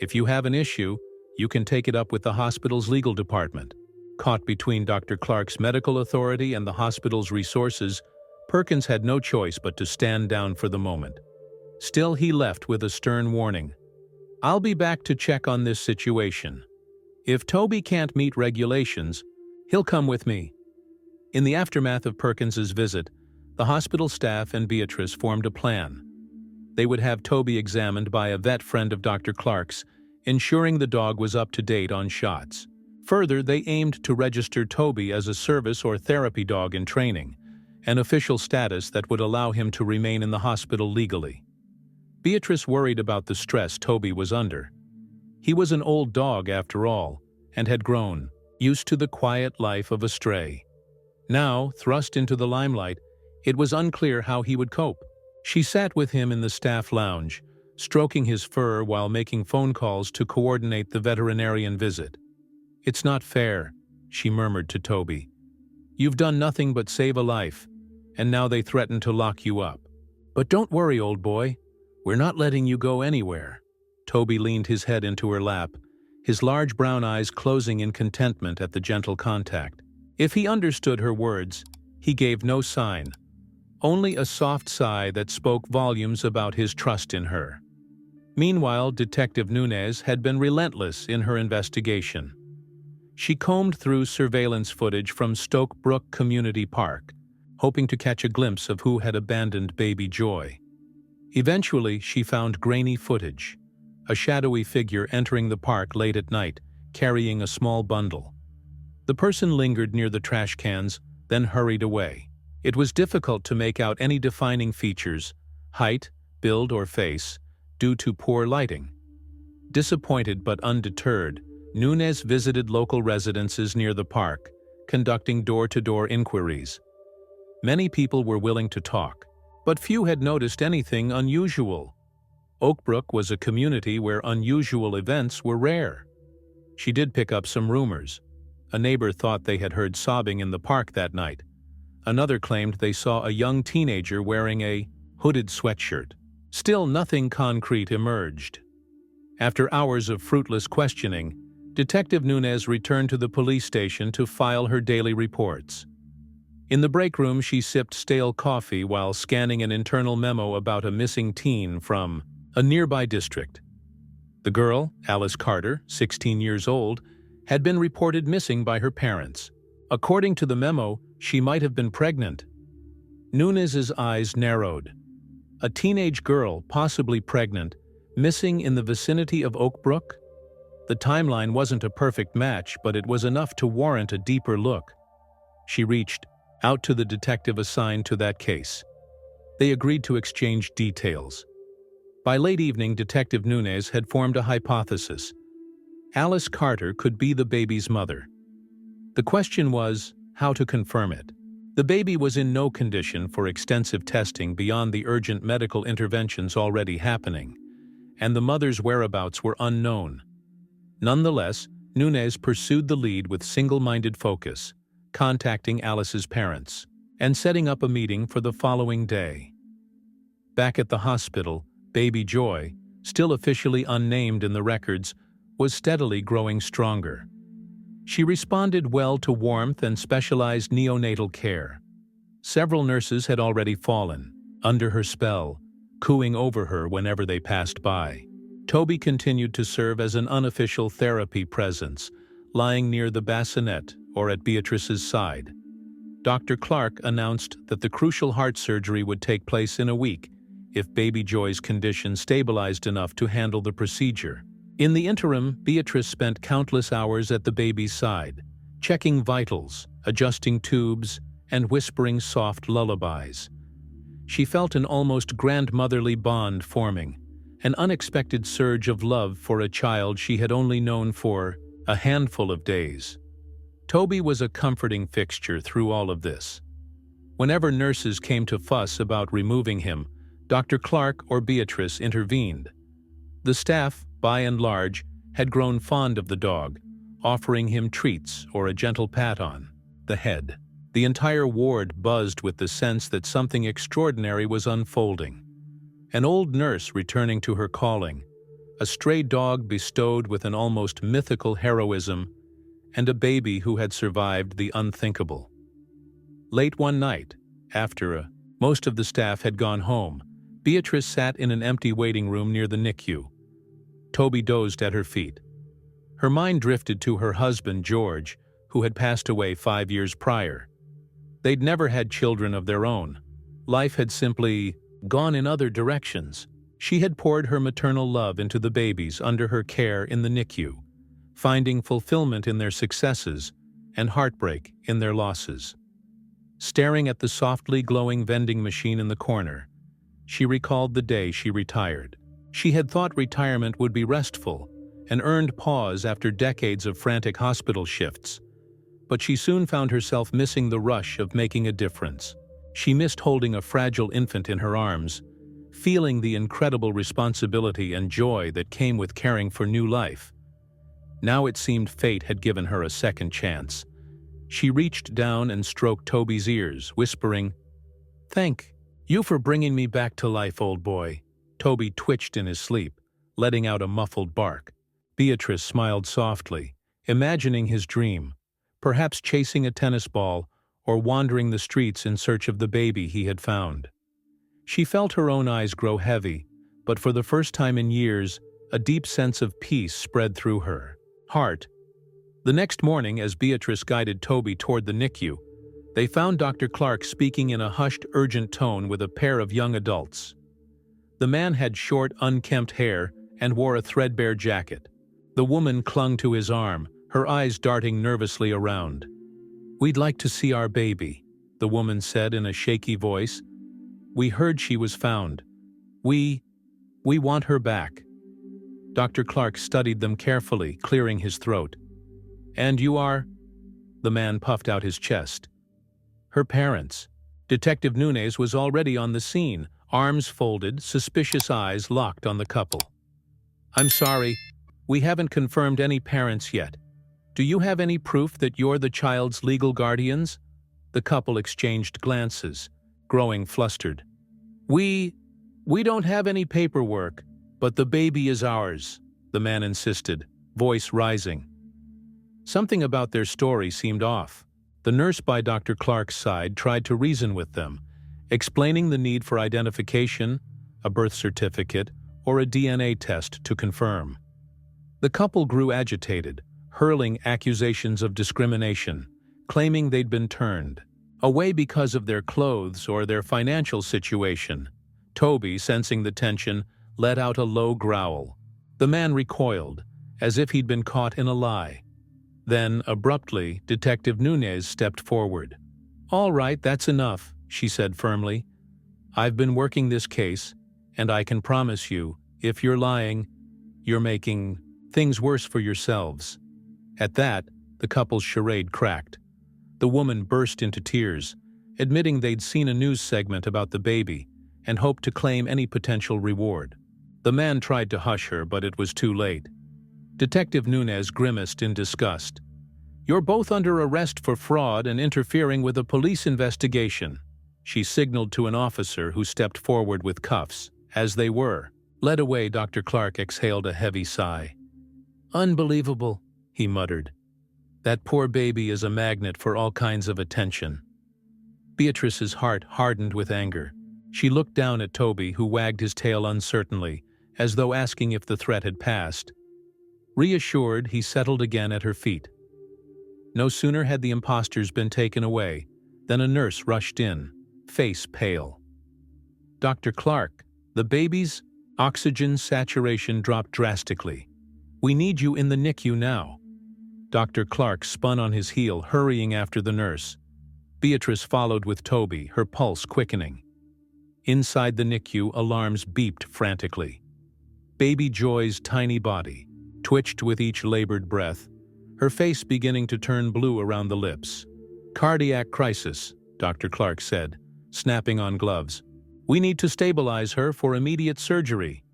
If you have an issue, you can take it up with the hospital's legal department." Caught between Dr. Clark's medical authority and the hospital's resources, Perkins had no choice but to stand down for the moment. Still, he left with a stern warning. "I'll be back to check on this situation. If Toby can't meet regulations, he'll come with me." In the aftermath of Perkins's visit, the hospital staff and Beatrice formed a plan. They would have Toby examined by a vet friend of Dr. Clark's, ensuring the dog was up to date on shots. Further, they aimed to register Toby as a service or therapy dog in training, an official status that would allow him to remain in the hospital legally. Beatrice worried about the stress Toby was under. He was an old dog after all, and had grown used to the quiet life of a stray. Now, thrust into the limelight, it was unclear how he would cope. She sat with him in the staff lounge, stroking his fur while making phone calls to coordinate the veterinarian visit. "It's not fair," she murmured to Toby. "You've done nothing but save a life, and now they threaten to lock you up. But don't worry, old boy. We're not letting you go anywhere." Toby leaned his head into her lap, his large brown eyes closing in contentment at the gentle contact. If he understood her words, he gave no sign, only a soft sigh that spoke volumes about his trust in her. Meanwhile, Detective Nunez had been relentless in her investigation. She combed through surveillance footage from Stoke Brook Community Park, hoping to catch a glimpse of who had abandoned baby Joy. Eventually, she found grainy footage, a shadowy figure entering the park late at night, carrying a small bundle. The person lingered near the trash cans, then hurried away. It was difficult to make out any defining features, height, build, or face, due to poor lighting. Disappointed but undeterred, Nunez visited local residences near the park, conducting door-to-door inquiries. Many people were willing to talk, but few had noticed anything unusual. Oakbrook was a community where unusual events were rare. She did pick up some rumors. A neighbor thought they had heard sobbing in the park that night. Another claimed they saw a young teenager wearing a hooded sweatshirt. Still, nothing concrete emerged. After hours of fruitless questioning, Detective Nunez returned to the police station to file her daily reports. In the break room, she sipped stale coffee while scanning an internal memo about a missing teen from a nearby district. The girl, Alice Carter, 16 years old, had been reported missing by her parents. According to the memo, she might have been pregnant. Nunez's eyes narrowed. A teenage girl, possibly pregnant, missing in the vicinity of Oakbrook? The timeline wasn't a perfect match, but it was enough to warrant a deeper look. She reached out to the detective assigned to that case. They agreed to exchange details. By late evening, Detective Nunez had formed a hypothesis. Alice Carter could be the baby's mother. The question was how to confirm it. The baby was in no condition for extensive testing beyond the urgent medical interventions already happening, and the mother's whereabouts were unknown. Nonetheless, Nunez pursued the lead with single-minded focus, contacting Alice's parents, and setting up a meeting for the following day. Back at the hospital, baby Joy, still officially unnamed in the records, was steadily growing stronger. She responded well to warmth and specialized neonatal care. Several nurses had already fallen under her spell, cooing over her whenever they passed by. Toby continued to serve as an unofficial therapy presence, lying near the bassinet or at Beatrice's side. Dr. Clark announced that the crucial heart surgery would take place in a week if baby Joy's condition stabilized enough to handle the procedure. In the interim, Beatrice spent countless hours at the baby's side, checking vitals, adjusting tubes, and whispering soft lullabies. She felt an almost grandmotherly bond forming, an unexpected surge of love for a child she had only known for a handful of days. Toby was a comforting fixture through all of this. Whenever nurses came to fuss about removing him, Dr. Clark or Beatrice intervened. The staff, by and large, had grown fond of the dog, offering him treats or a gentle pat on the head. The entire ward buzzed with the sense that something extraordinary was unfolding. An old nurse returning to her calling, a stray dog bestowed with an almost mythical heroism, and a baby who had survived the unthinkable. Late one night, after most of the staff had gone home, Beatrice sat in an empty waiting room near the NICU. Toby dozed at her feet. Her mind drifted to her husband, George, who had passed away 5 years prior. They'd never had children of their own. Life had simply gone in other directions. She had poured her maternal love into the babies under her care in the NICU, finding fulfillment in their successes and heartbreak in their losses. Staring at the softly glowing vending machine in the corner, she recalled the day she retired. She had thought retirement would be restful, an earned pause after decades of frantic hospital shifts. But she soon found herself missing the rush of making a difference. She missed holding a fragile infant in her arms, feeling the incredible responsibility and joy that came with caring for new life. Now it seemed fate had given her a second chance. She reached down and stroked Toby's ears, whispering, "Thank you for bringing me back to life, old boy." Toby twitched in his sleep, letting out a muffled bark. Beatrice smiled softly, imagining his dream, perhaps chasing a tennis ball or wandering the streets in search of the baby he had found. She felt her own eyes grow heavy, but for the first time in years, a deep sense of peace spread through her heart. The next morning, as Beatrice guided Toby toward the NICU, they found Dr. Clark speaking in a hushed, urgent tone with a pair of young adults. The man had short, unkempt hair and wore a threadbare jacket. The woman clung to his arm, her eyes darting nervously around. "We'd like to see our baby," the woman said in a shaky voice. "We heard she was found. We want her back." Dr. Clark studied them carefully, clearing his throat. "And you are?" The man puffed out his chest. "Her parents." Detective Nunez was already on the scene, arms folded, suspicious eyes locked on the couple. "I'm sorry, we haven't confirmed any parents yet. Do you have any proof that you're the child's legal guardians?" The couple exchanged glances, growing flustered. We don't have any paperwork, but the baby is ours," the man insisted, voice rising. Something about their story seemed off. The nurse by Dr. Clark's side tried to reason with them, explaining the need for identification, a birth certificate, or a DNA test to confirm. The couple grew agitated, hurling accusations of discrimination, claiming they'd been turned away because of their clothes or their financial situation. Toby, sensing the tension, let out a low growl. The man recoiled, as if he'd been caught in a lie. Then, abruptly, Detective Nunez stepped forward. "All right, that's enough," she said firmly. "I've been working this case, and I can promise you, if you're lying, you're making things worse for yourselves." At that, the couple's charade cracked. The woman burst into tears, admitting they'd seen a news segment about the baby and hoped to claim any potential reward. The man tried to hush her, but it was too late. Detective Nunez grimaced in disgust. "You're both under arrest for fraud and interfering with a police investigation." She signaled to an officer who stepped forward with cuffs, as they were. Led away, Dr. Clark exhaled a heavy sigh. "Unbelievable," he muttered. "That poor baby is a magnet for all kinds of attention." Beatrice's heart hardened with anger. She looked down at Toby, who wagged his tail uncertainly, as though asking if the threat had passed. Reassured, he settled again at her feet. No sooner had the impostors been taken away than a nurse rushed in, face pale. "Dr. Clark, the baby's oxygen saturation dropped drastically. We need you in the NICU now." Dr. Clark spun on his heel, hurrying after the nurse. Beatrice followed with Toby, her pulse quickening. Inside the NICU, alarms beeped frantically. Baby Joy's tiny body twitched with each labored breath, her face beginning to turn blue around the lips. "Cardiac crisis," Dr. Clark said, snapping on gloves. "We need to stabilize her for immediate surgery."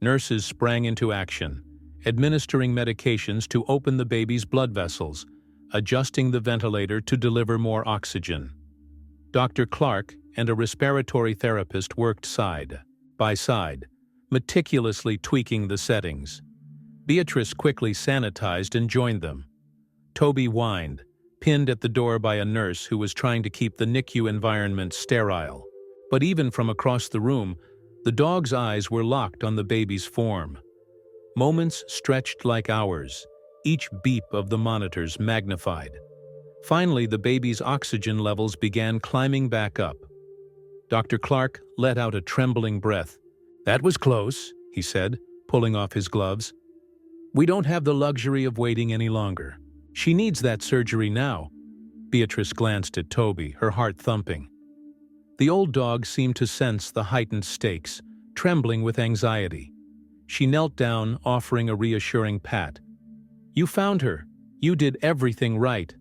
Nurses sprang into action, administering medications to open the baby's blood vessels, adjusting the ventilator to deliver more oxygen. Dr. Clark and a respiratory therapist worked side by side, meticulously tweaking the settings. Beatrice quickly sanitized and joined them. Toby whined, pinned at the door by a nurse who was trying to keep the NICU environment sterile. But even from across the room, the dog's eyes were locked on the baby's form. Moments stretched like hours, each beep of the monitors magnified. Finally, the baby's oxygen levels began climbing back up. Dr. Clark let out a trembling breath. "That was close," he said, pulling off his gloves. "We don't have the luxury of waiting any longer. She needs that surgery now." Beatrice glanced at Toby, her heart thumping. The old dog seemed to sense the heightened stakes, trembling with anxiety. She knelt down, offering a reassuring pat. "You found her. You did everything right.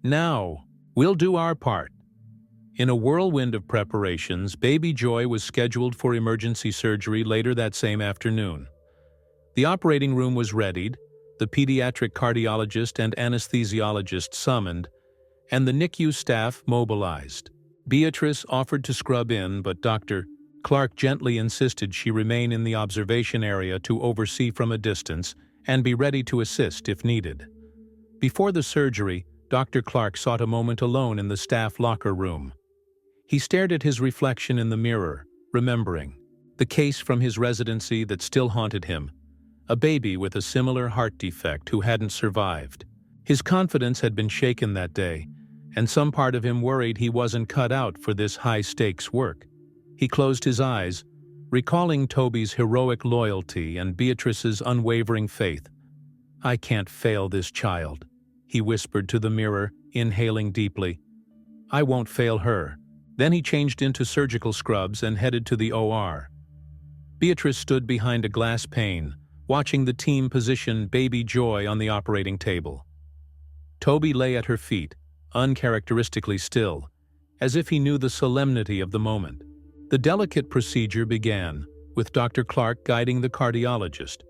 Now, we'll do our part." In a whirlwind of preparations, baby Joy was scheduled for emergency surgery later that same afternoon. The operating room was readied, the pediatric cardiologist and anesthesiologist summoned, and the NICU staff mobilized. Beatrice offered to scrub in, but Dr. Clark gently insisted she remain in the observation area to oversee from a distance and be ready to assist if needed. Before the surgery, Dr. Clark sought a moment alone in the staff locker room. He stared at his reflection in the mirror, remembering the case from his residency that still haunted him, a baby with a similar heart defect who hadn't survived. His confidence had been shaken that day, and some part of him worried he wasn't cut out for this high-stakes work. He closed his eyes, recalling Toby's heroic loyalty and Beatrice's unwavering faith. "I can't fail this child," he whispered to the mirror, inhaling deeply. "I won't fail her." Then he changed into surgical scrubs and headed to the OR. Beatrice stood behind a glass pane, watching the team position baby Joy on the operating table. Toby lay at her feet, uncharacteristically still, as if he knew the solemnity of the moment. The delicate procedure began, with Dr. Clark guiding the cardiologist,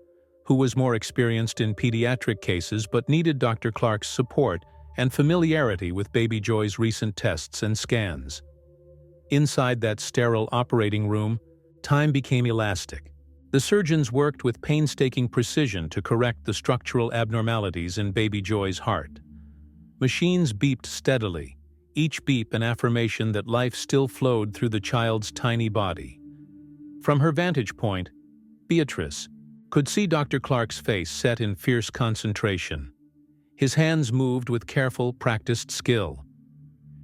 who was more experienced in pediatric cases but needed Dr. Clark's support and familiarity with baby Joy's recent tests and scans. Inside that sterile operating room, time became elastic. The surgeons worked with painstaking precision to correct the structural abnormalities in baby Joy's heart. Machines beeped steadily, each beep an affirmation that life still flowed through the child's tiny body. From her vantage point, Beatrice could see Dr. Clark's face set in fierce concentration. His hands moved with careful, practiced skill.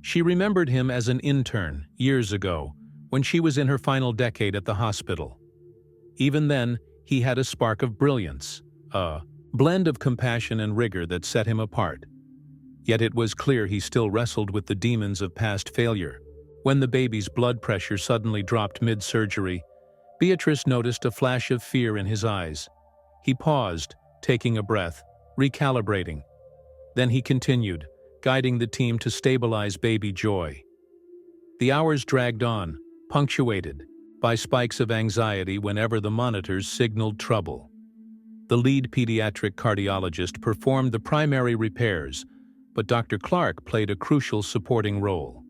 She remembered him as an intern years ago, when she was in her final decade at the hospital. Even then, he had a spark of brilliance, a blend of compassion and rigor that set him apart. Yet it was clear he still wrestled with the demons of past failure. When the baby's blood pressure suddenly dropped mid-surgery, Beatrice noticed a flash of fear in his eyes. He paused, taking a breath, recalibrating. Then he continued, guiding the team to stabilize baby Joy. The hours dragged on, punctuated by spikes of anxiety whenever the monitors signaled trouble. The lead pediatric cardiologist performed the primary repairs, but Dr. Clark played a crucial supporting role.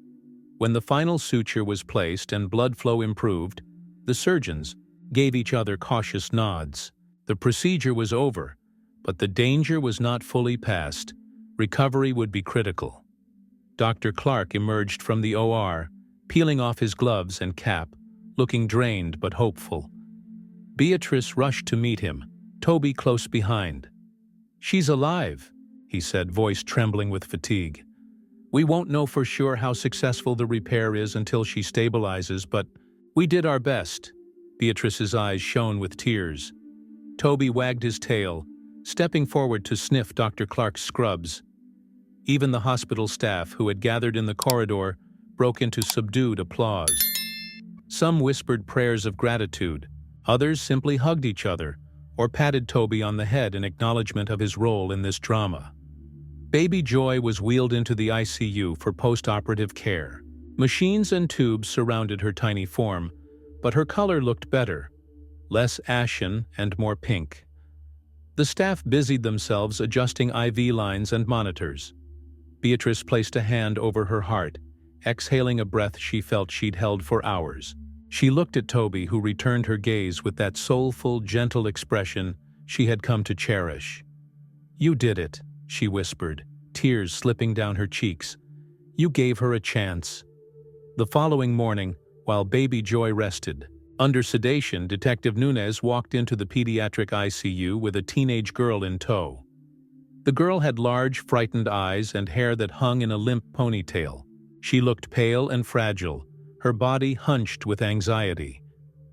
When the final suture was placed and blood flow improved, the surgeons gave each other cautious nods. The procedure was over, but the danger was not fully past. Recovery would be critical. Dr. Clark emerged from the OR, peeling off his gloves and cap, looking drained but hopeful. Beatrice rushed to meet him, Toby close behind. "She's alive," he said, voice trembling with fatigue. "We won't know for sure how successful the repair is until she stabilizes, but we did our best." Beatrice's eyes shone with tears. Toby wagged his tail, stepping forward to sniff Dr. Clark's scrubs. Even the hospital staff, who had gathered in the corridor, broke into subdued applause. Some whispered prayers of gratitude, others simply hugged each other or patted Toby on the head in acknowledgement of his role in this drama. Baby Joy was wheeled into the ICU for post-operative care. Machines and tubes surrounded her tiny form, but her color looked better, less ashen and more pink. The staff busied themselves adjusting IV lines and monitors. Beatrice placed a hand over her heart, exhaling a breath she felt she'd held for hours. She looked at Toby, who returned her gaze with that soulful, gentle expression she had come to cherish. "You did it," she whispered, tears slipping down her cheeks. "You gave her a chance." The following morning, while baby Joy rested, under sedation, Detective Nunez walked into the pediatric ICU with a teenage girl in tow. The girl had large, frightened eyes and hair that hung in a limp ponytail. She looked pale and fragile, her body hunched with anxiety.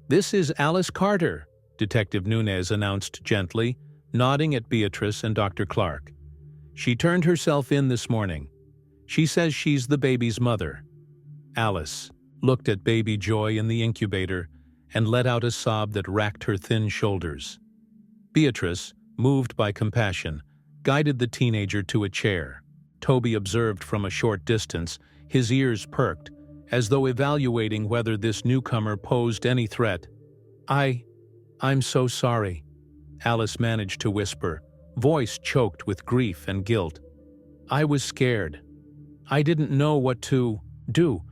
"This is Alice Carter," Detective Nunez announced gently, nodding at Beatrice and Dr. Clark. "She turned herself in this morning. She says she's the baby's mother." Alice looked at baby Joy in the incubator, and let out a sob that racked her thin shoulders. Beatrice, moved by compassion, guided the teenager to a chair. Toby observed from a short distance, his ears perked, as though evaluating whether this newcomer posed any threat. I'm so sorry," Alice managed to whisper, voice choked with grief and guilt. "I was scared. I didn't know what to do.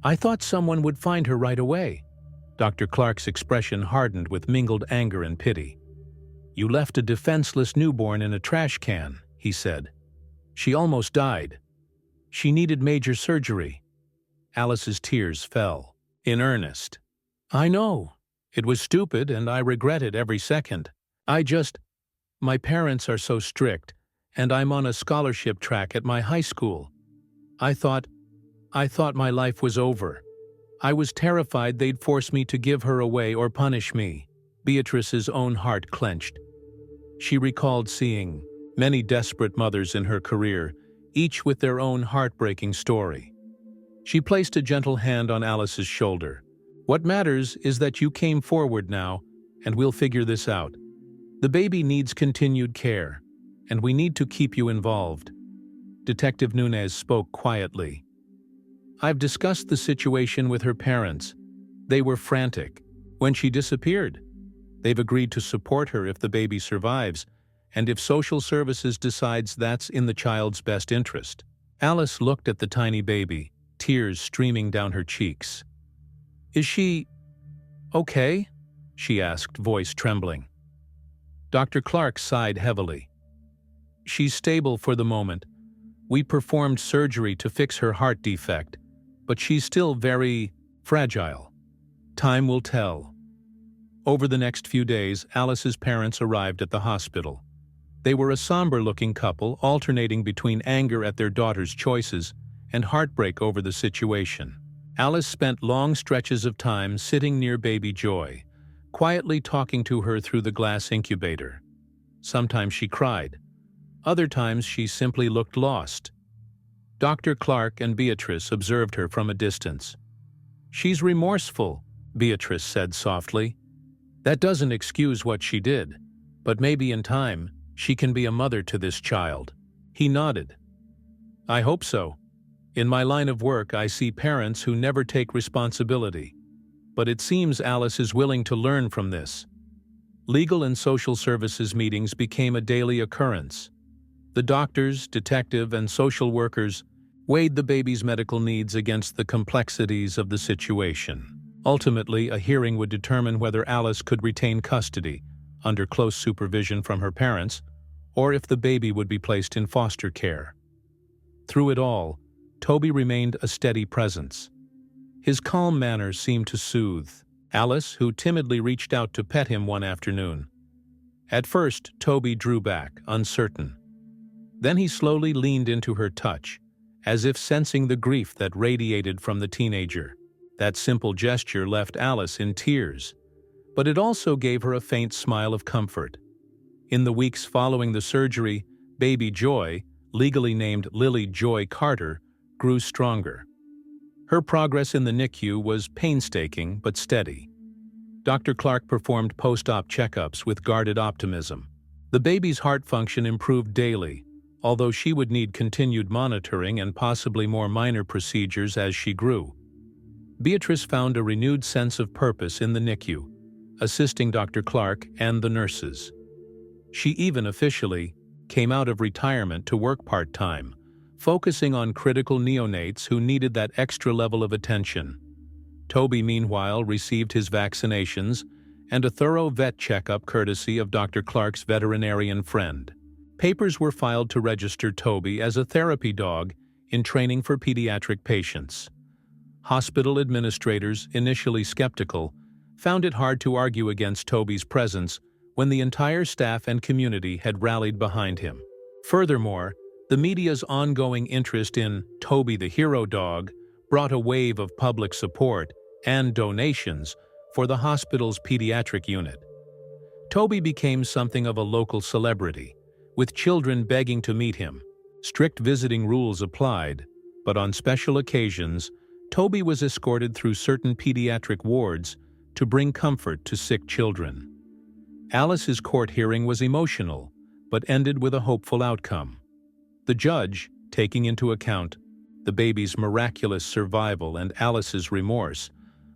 I thought someone would find her right away." Dr. Clark's expression hardened with mingled anger and pity. "You left a defenseless newborn in a trash can," he said. "She almost died. She needed major surgery." Alice's tears fell. In earnest. "I know. It was stupid and I regret it every second. My parents are so strict, and I'm on a scholarship track at my high school. I thought my life was over. I was terrified they'd force me to give her away or punish me." Beatrice's own heart clenched. She recalled seeing many desperate mothers in her career, each with their own heartbreaking story. She placed a gentle hand on Alice's shoulder. "What matters is that you came forward now, and we'll figure this out. The baby needs continued care, and we need to keep you involved." Detective Nunez spoke quietly. "I've discussed the situation with her parents. They were frantic when she disappeared. They've agreed to support her if the baby survives, and if social services decides that's in the child's best interest." Alice looked at the tiny baby, tears streaming down her cheeks. "Is she okay?" she asked, voice trembling. Dr. Clark sighed heavily. "She's stable for the moment. We performed surgery to fix her heart defect, but she's still very fragile. Time will tell." Over the next few days, Alice's parents arrived at the hospital. They were a somber-looking couple, alternating between anger at their daughter's choices and heartbreak over the situation. Alice spent long stretches of time sitting near baby Joy, quietly talking to her through the glass incubator. Sometimes she cried. Other times she simply looked lost. Dr. Clark and Beatrice observed her from a distance. "She's remorseful," Beatrice said softly. "That doesn't excuse what she did, but maybe in time she can be a mother to this child." He nodded. "I hope so. In my line of work, I see parents who never take responsibility. But it seems Alice is willing to learn from this." Legal and social services meetings became a daily occurrence. The doctors, detective, and social workers weighed the baby's medical needs against the complexities of the situation. Ultimately, a hearing would determine whether Alice could retain custody, under close supervision from her parents, or if the baby would be placed in foster care. Through it all, Toby remained a steady presence. His calm manner seemed to soothe Alice, who timidly reached out to pet him one afternoon. At first, Toby drew back, uncertain. Then he slowly leaned into her touch, as if sensing the grief that radiated from the teenager. That simple gesture left Alice in tears, but it also gave her a faint smile of comfort. In the weeks following the surgery, baby Joy, legally named Lily Joy Carter, grew stronger. Her progress in the NICU was painstaking but steady. Dr. Clark performed post-op checkups with guarded optimism. The baby's heart function improved daily, although she would need continued monitoring and possibly more minor procedures as she grew. Beatrice found a renewed sense of purpose in the NICU, assisting Dr. Clark and the nurses. She even officially came out of retirement to work part-time, focusing on critical neonates who needed that extra level of attention. Toby, meanwhile, received his vaccinations and a thorough vet checkup courtesy of Dr. Clark's veterinarian friend. Papers were filed to register Toby as a therapy dog in training for pediatric patients. Hospital administrators, initially skeptical, found it hard to argue against Toby's presence when the entire staff and community had rallied behind him. Furthermore, the media's ongoing interest in Toby the hero dog brought a wave of public support and donations for the hospital's pediatric unit. Toby became something of a local celebrity, with children begging to meet him. Strict visiting rules applied, but on special occasions, Toby was escorted through certain pediatric wards to bring comfort to sick children. Alice's court hearing was emotional, but ended with a hopeful outcome. The judge, taking into account the baby's miraculous survival and Alice's remorse,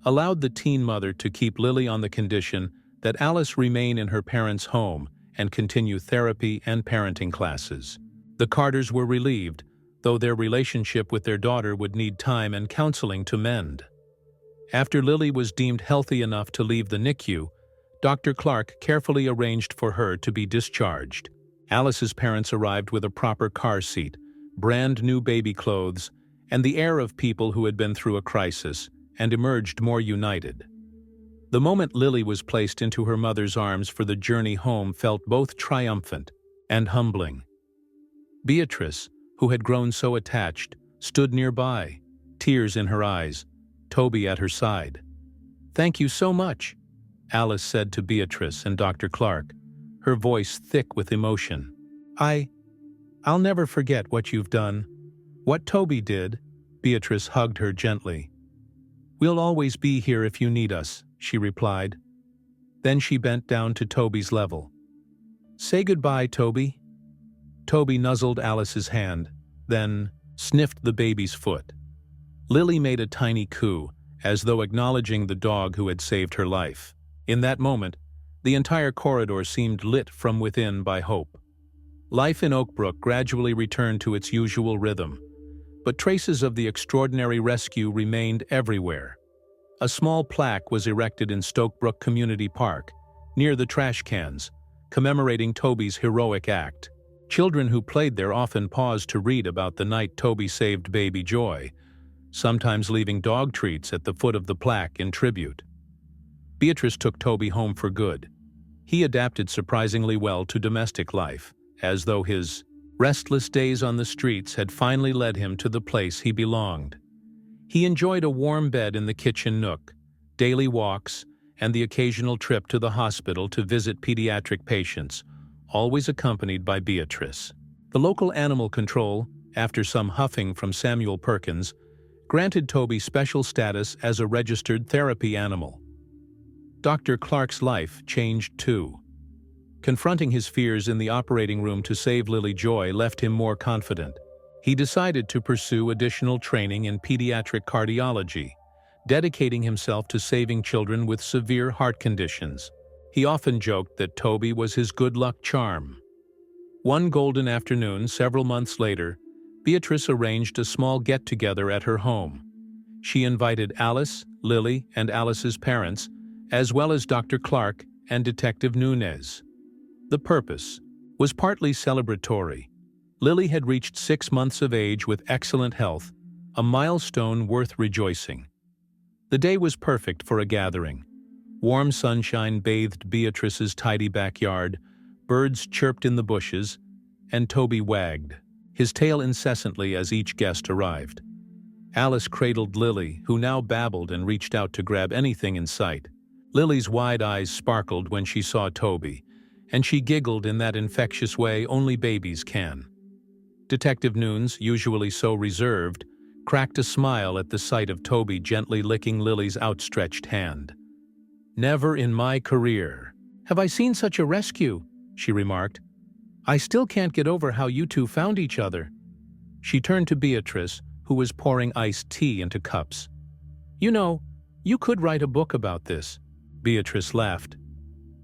allowed the teen mother to keep Lily on the condition that Alice remain in her parents' home and continue therapy and parenting classes. The Carters were relieved, though their relationship with their daughter would need time and counseling to mend. After Lily was deemed healthy enough to leave the NICU, Dr. Clark carefully arranged for her to be discharged. Alice's parents arrived with a proper car seat, brand new baby clothes, and the air of people who had been through a crisis and emerged more united. The moment Lily was placed into her mother's arms for the journey home felt both triumphant and humbling. Beatrice, who had grown so attached, stood nearby, tears in her eyes, Toby at her side. "Thank you so much," Alice said to Beatrice and Dr. Clark, her voice thick with emotion. I'll never forget what you've done. What Toby did." Beatrice hugged her gently. "We'll always be here if you need us," she replied. Then she bent down to Toby's level. "Say goodbye, Toby." Toby nuzzled Alice's hand, then sniffed the baby's foot. Lily made a tiny coo, as though acknowledging the dog who had saved her life. In that moment, the entire corridor seemed lit from within by hope. Life in Oakbrook gradually returned to its usual rhythm, but traces of the extraordinary rescue remained everywhere. A small plaque was erected in Stokebrook Community Park, near the trash cans, commemorating Toby's heroic act. Children who played there often paused to read about the night Toby saved baby Joy, sometimes leaving dog treats at the foot of the plaque in tribute. Beatrice took Toby home for good. He adapted surprisingly well to domestic life, as though his restless days on the streets had finally led him to the place he belonged. He enjoyed a warm bed in the kitchen nook, daily walks, and the occasional trip to the hospital to visit pediatric patients, always accompanied by Beatrice. The local animal control, after some huffing from Samuel Perkins, granted Toby special status as a registered therapy animal. Dr. Clark's life changed too. Confronting his fears in the operating room to save Lily Joy left him more confident. He decided to pursue additional training in pediatric cardiology, dedicating himself to saving children with severe heart conditions. He often joked that Toby was his good luck charm. One golden afternoon, several months later, Beatrice arranged a small get-together at her home. She invited Alice, Lily, and Alice's parents, as well as Dr. Clark and Detective Nunez. The purpose was partly celebratory. Lily had reached 6 months of age with excellent health, a milestone worth rejoicing. The day was perfect for a gathering. Warm sunshine bathed Beatrice's tidy backyard, birds chirped in the bushes, and Toby wagged his tail incessantly as each guest arrived. Alice cradled Lily, who now babbled and reached out to grab anything in sight. Lily's wide eyes sparkled when she saw Toby, and she giggled in that infectious way only babies can. Detective Nunes, usually so reserved, cracked a smile at the sight of Toby gently licking Lily's outstretched hand. "Never in my career have I seen such a rescue," she remarked. "I still can't get over how you two found each other." She turned to Beatrice, who was pouring iced tea into cups. "You know, you could write a book about this." Beatrice laughed.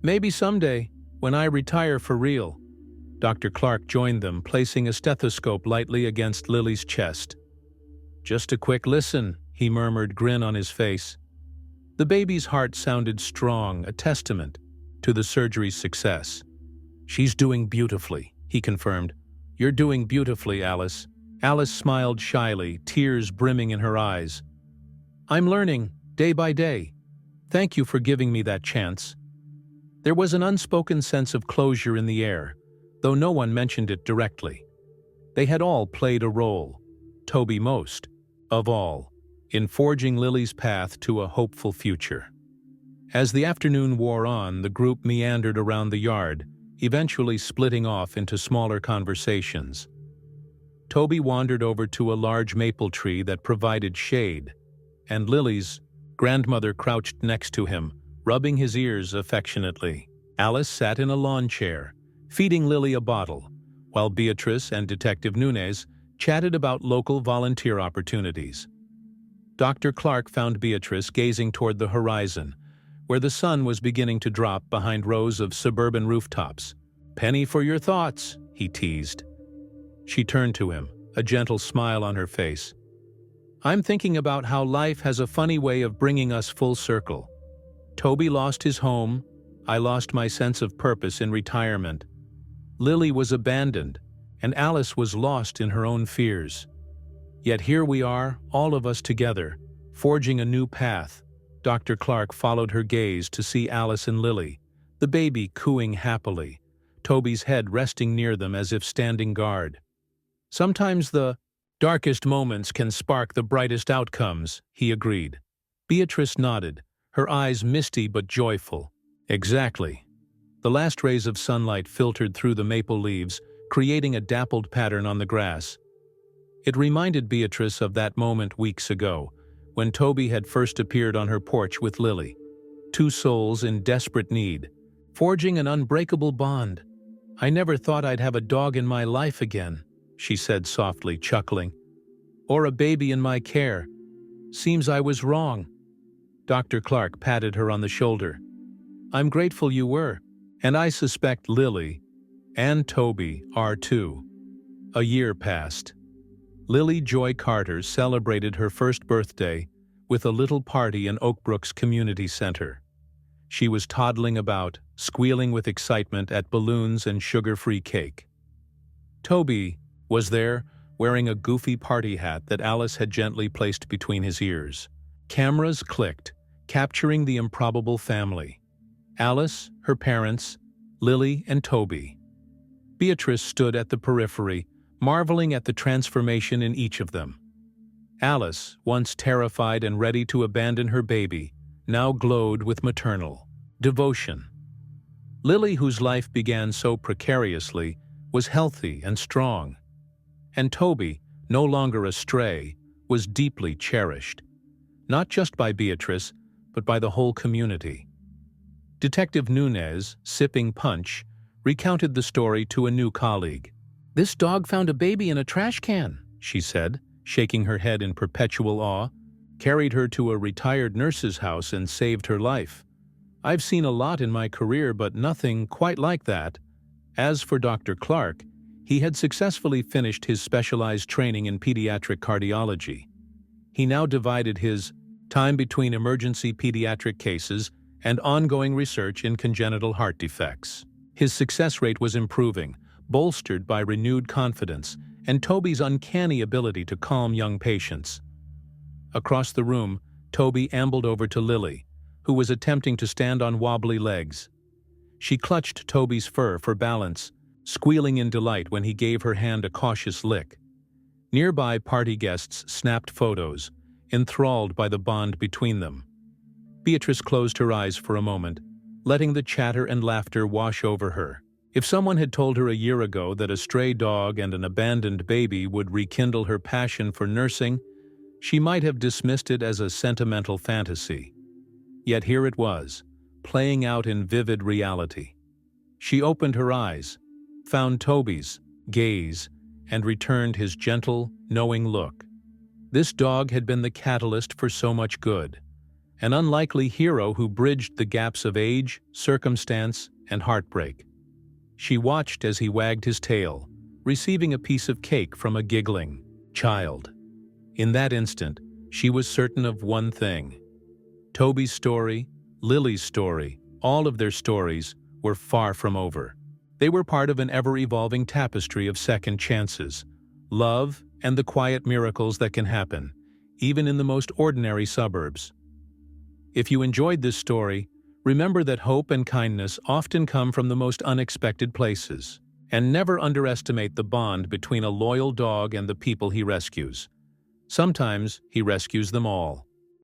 "Maybe someday, when I retire for real." Dr. Clark joined them, placing a stethoscope lightly against Lily's chest. "Just a quick listen," he murmured, grin on his face. The baby's heart sounded strong, a testament to the surgery's success. "She's doing beautifully," he confirmed. "You're doing beautifully, Alice." Alice smiled shyly, tears brimming in her eyes. "I'm learning, day by day. Thank you for giving me that chance." There was an unspoken sense of closure in the air, though no one mentioned it directly. They had all played a role, Toby most of all, in forging Lily's path to a hopeful future. As the afternoon wore on, the group meandered around the yard, eventually splitting off into smaller conversations. Toby wandered over to a large maple tree that provided shade, and Lily's grandmother crouched next to him, rubbing his ears affectionately. Alice sat in a lawn chair, feeding Lily a bottle, while Beatrice and Detective Nunez chatted about local volunteer opportunities. Dr. Clark found Beatrice gazing toward the horizon, where the sun was beginning to drop behind rows of suburban rooftops. "Penny for your thoughts," he teased. She turned to him, a gentle smile on her face. "I'm thinking about how life has a funny way of bringing us full circle. Toby lost his home, I lost my sense of purpose in retirement. Lily was abandoned, and Alice was lost in her own fears. Yet here we are, all of us together, forging a new path." Dr. Clark followed her gaze to see Alice and Lily, the baby cooing happily, Toby's head resting near them as if standing guard. "Sometimes the darkest moments can spark the brightest outcomes," he agreed. Beatrice nodded, her eyes misty but joyful. "Exactly." The last rays of sunlight filtered through the maple leaves, creating a dappled pattern on the grass. It reminded Beatrice of that moment weeks ago, when Toby had first appeared on her porch with Lily. Two souls in desperate need, forging an unbreakable bond. "I never thought I'd have a dog in my life again," she said softly, chuckling. "Or a baby in my care. Seems I was wrong." Dr. Clark patted her on the shoulder. "I'm grateful you were, and I suspect Lily and Toby are too." A year passed. Lily Joy Carter celebrated her first birthday with a little party in Oak Brook's community center. She was toddling about, squealing with excitement at balloons and sugar-free cake. Toby was there, wearing a goofy party hat that Alice had gently placed between his ears. Cameras clicked, capturing the improbable family. Alice, her parents, Lily, and Toby. Beatrice stood at the periphery, marveling at the transformation in each of them. Alice, once terrified and ready to abandon her baby, now glowed with maternal devotion. Lily, whose life began so precariously, was healthy and strong. And Toby, no longer a stray, was deeply cherished, not just by Beatrice, but by the whole community. Detective Nunez, sipping punch, recounted the story to a new colleague. "This dog found a baby in a trash can," she said, shaking her head in perpetual awe, "carried her to a retired nurse's house and saved her life. I've seen a lot in my career, but nothing quite like that." As for Dr. Clark, he had successfully finished his specialized training in pediatric cardiology. He now divided his time between emergency pediatric cases and ongoing research in congenital heart defects. His success rate was improving, bolstered by renewed confidence and Toby's uncanny ability to calm young patients. Across the room, Toby ambled over to Lily, who was attempting to stand on wobbly legs. She clutched Toby's fur for balance, squealing in delight when he gave her hand a cautious lick. Nearby party guests snapped photos, enthralled by the bond between them. Beatrice closed her eyes for a moment, letting the chatter and laughter wash over her. If someone had told her a year ago that a stray dog and an abandoned baby would rekindle her passion for nursing, she might have dismissed it as a sentimental fantasy. Yet here it was, playing out in vivid reality. She opened her eyes, found Toby's gaze, and returned his gentle, knowing look. This dog had been the catalyst for so much good, an unlikely hero who bridged the gaps of age, circumstance, and heartbreak. She watched as he wagged his tail, receiving a piece of cake from a giggling child. In that instant, she was certain of one thing. Toby's story, Lily's story, all of their stories were far from over. They were part of an ever-evolving tapestry of second chances, love, and the quiet miracles that can happen, even in the most ordinary suburbs. If you enjoyed this story, remember that hope and kindness often come from the most unexpected places, and never underestimate the bond between a loyal dog and the people he rescues. Sometimes he rescues them all.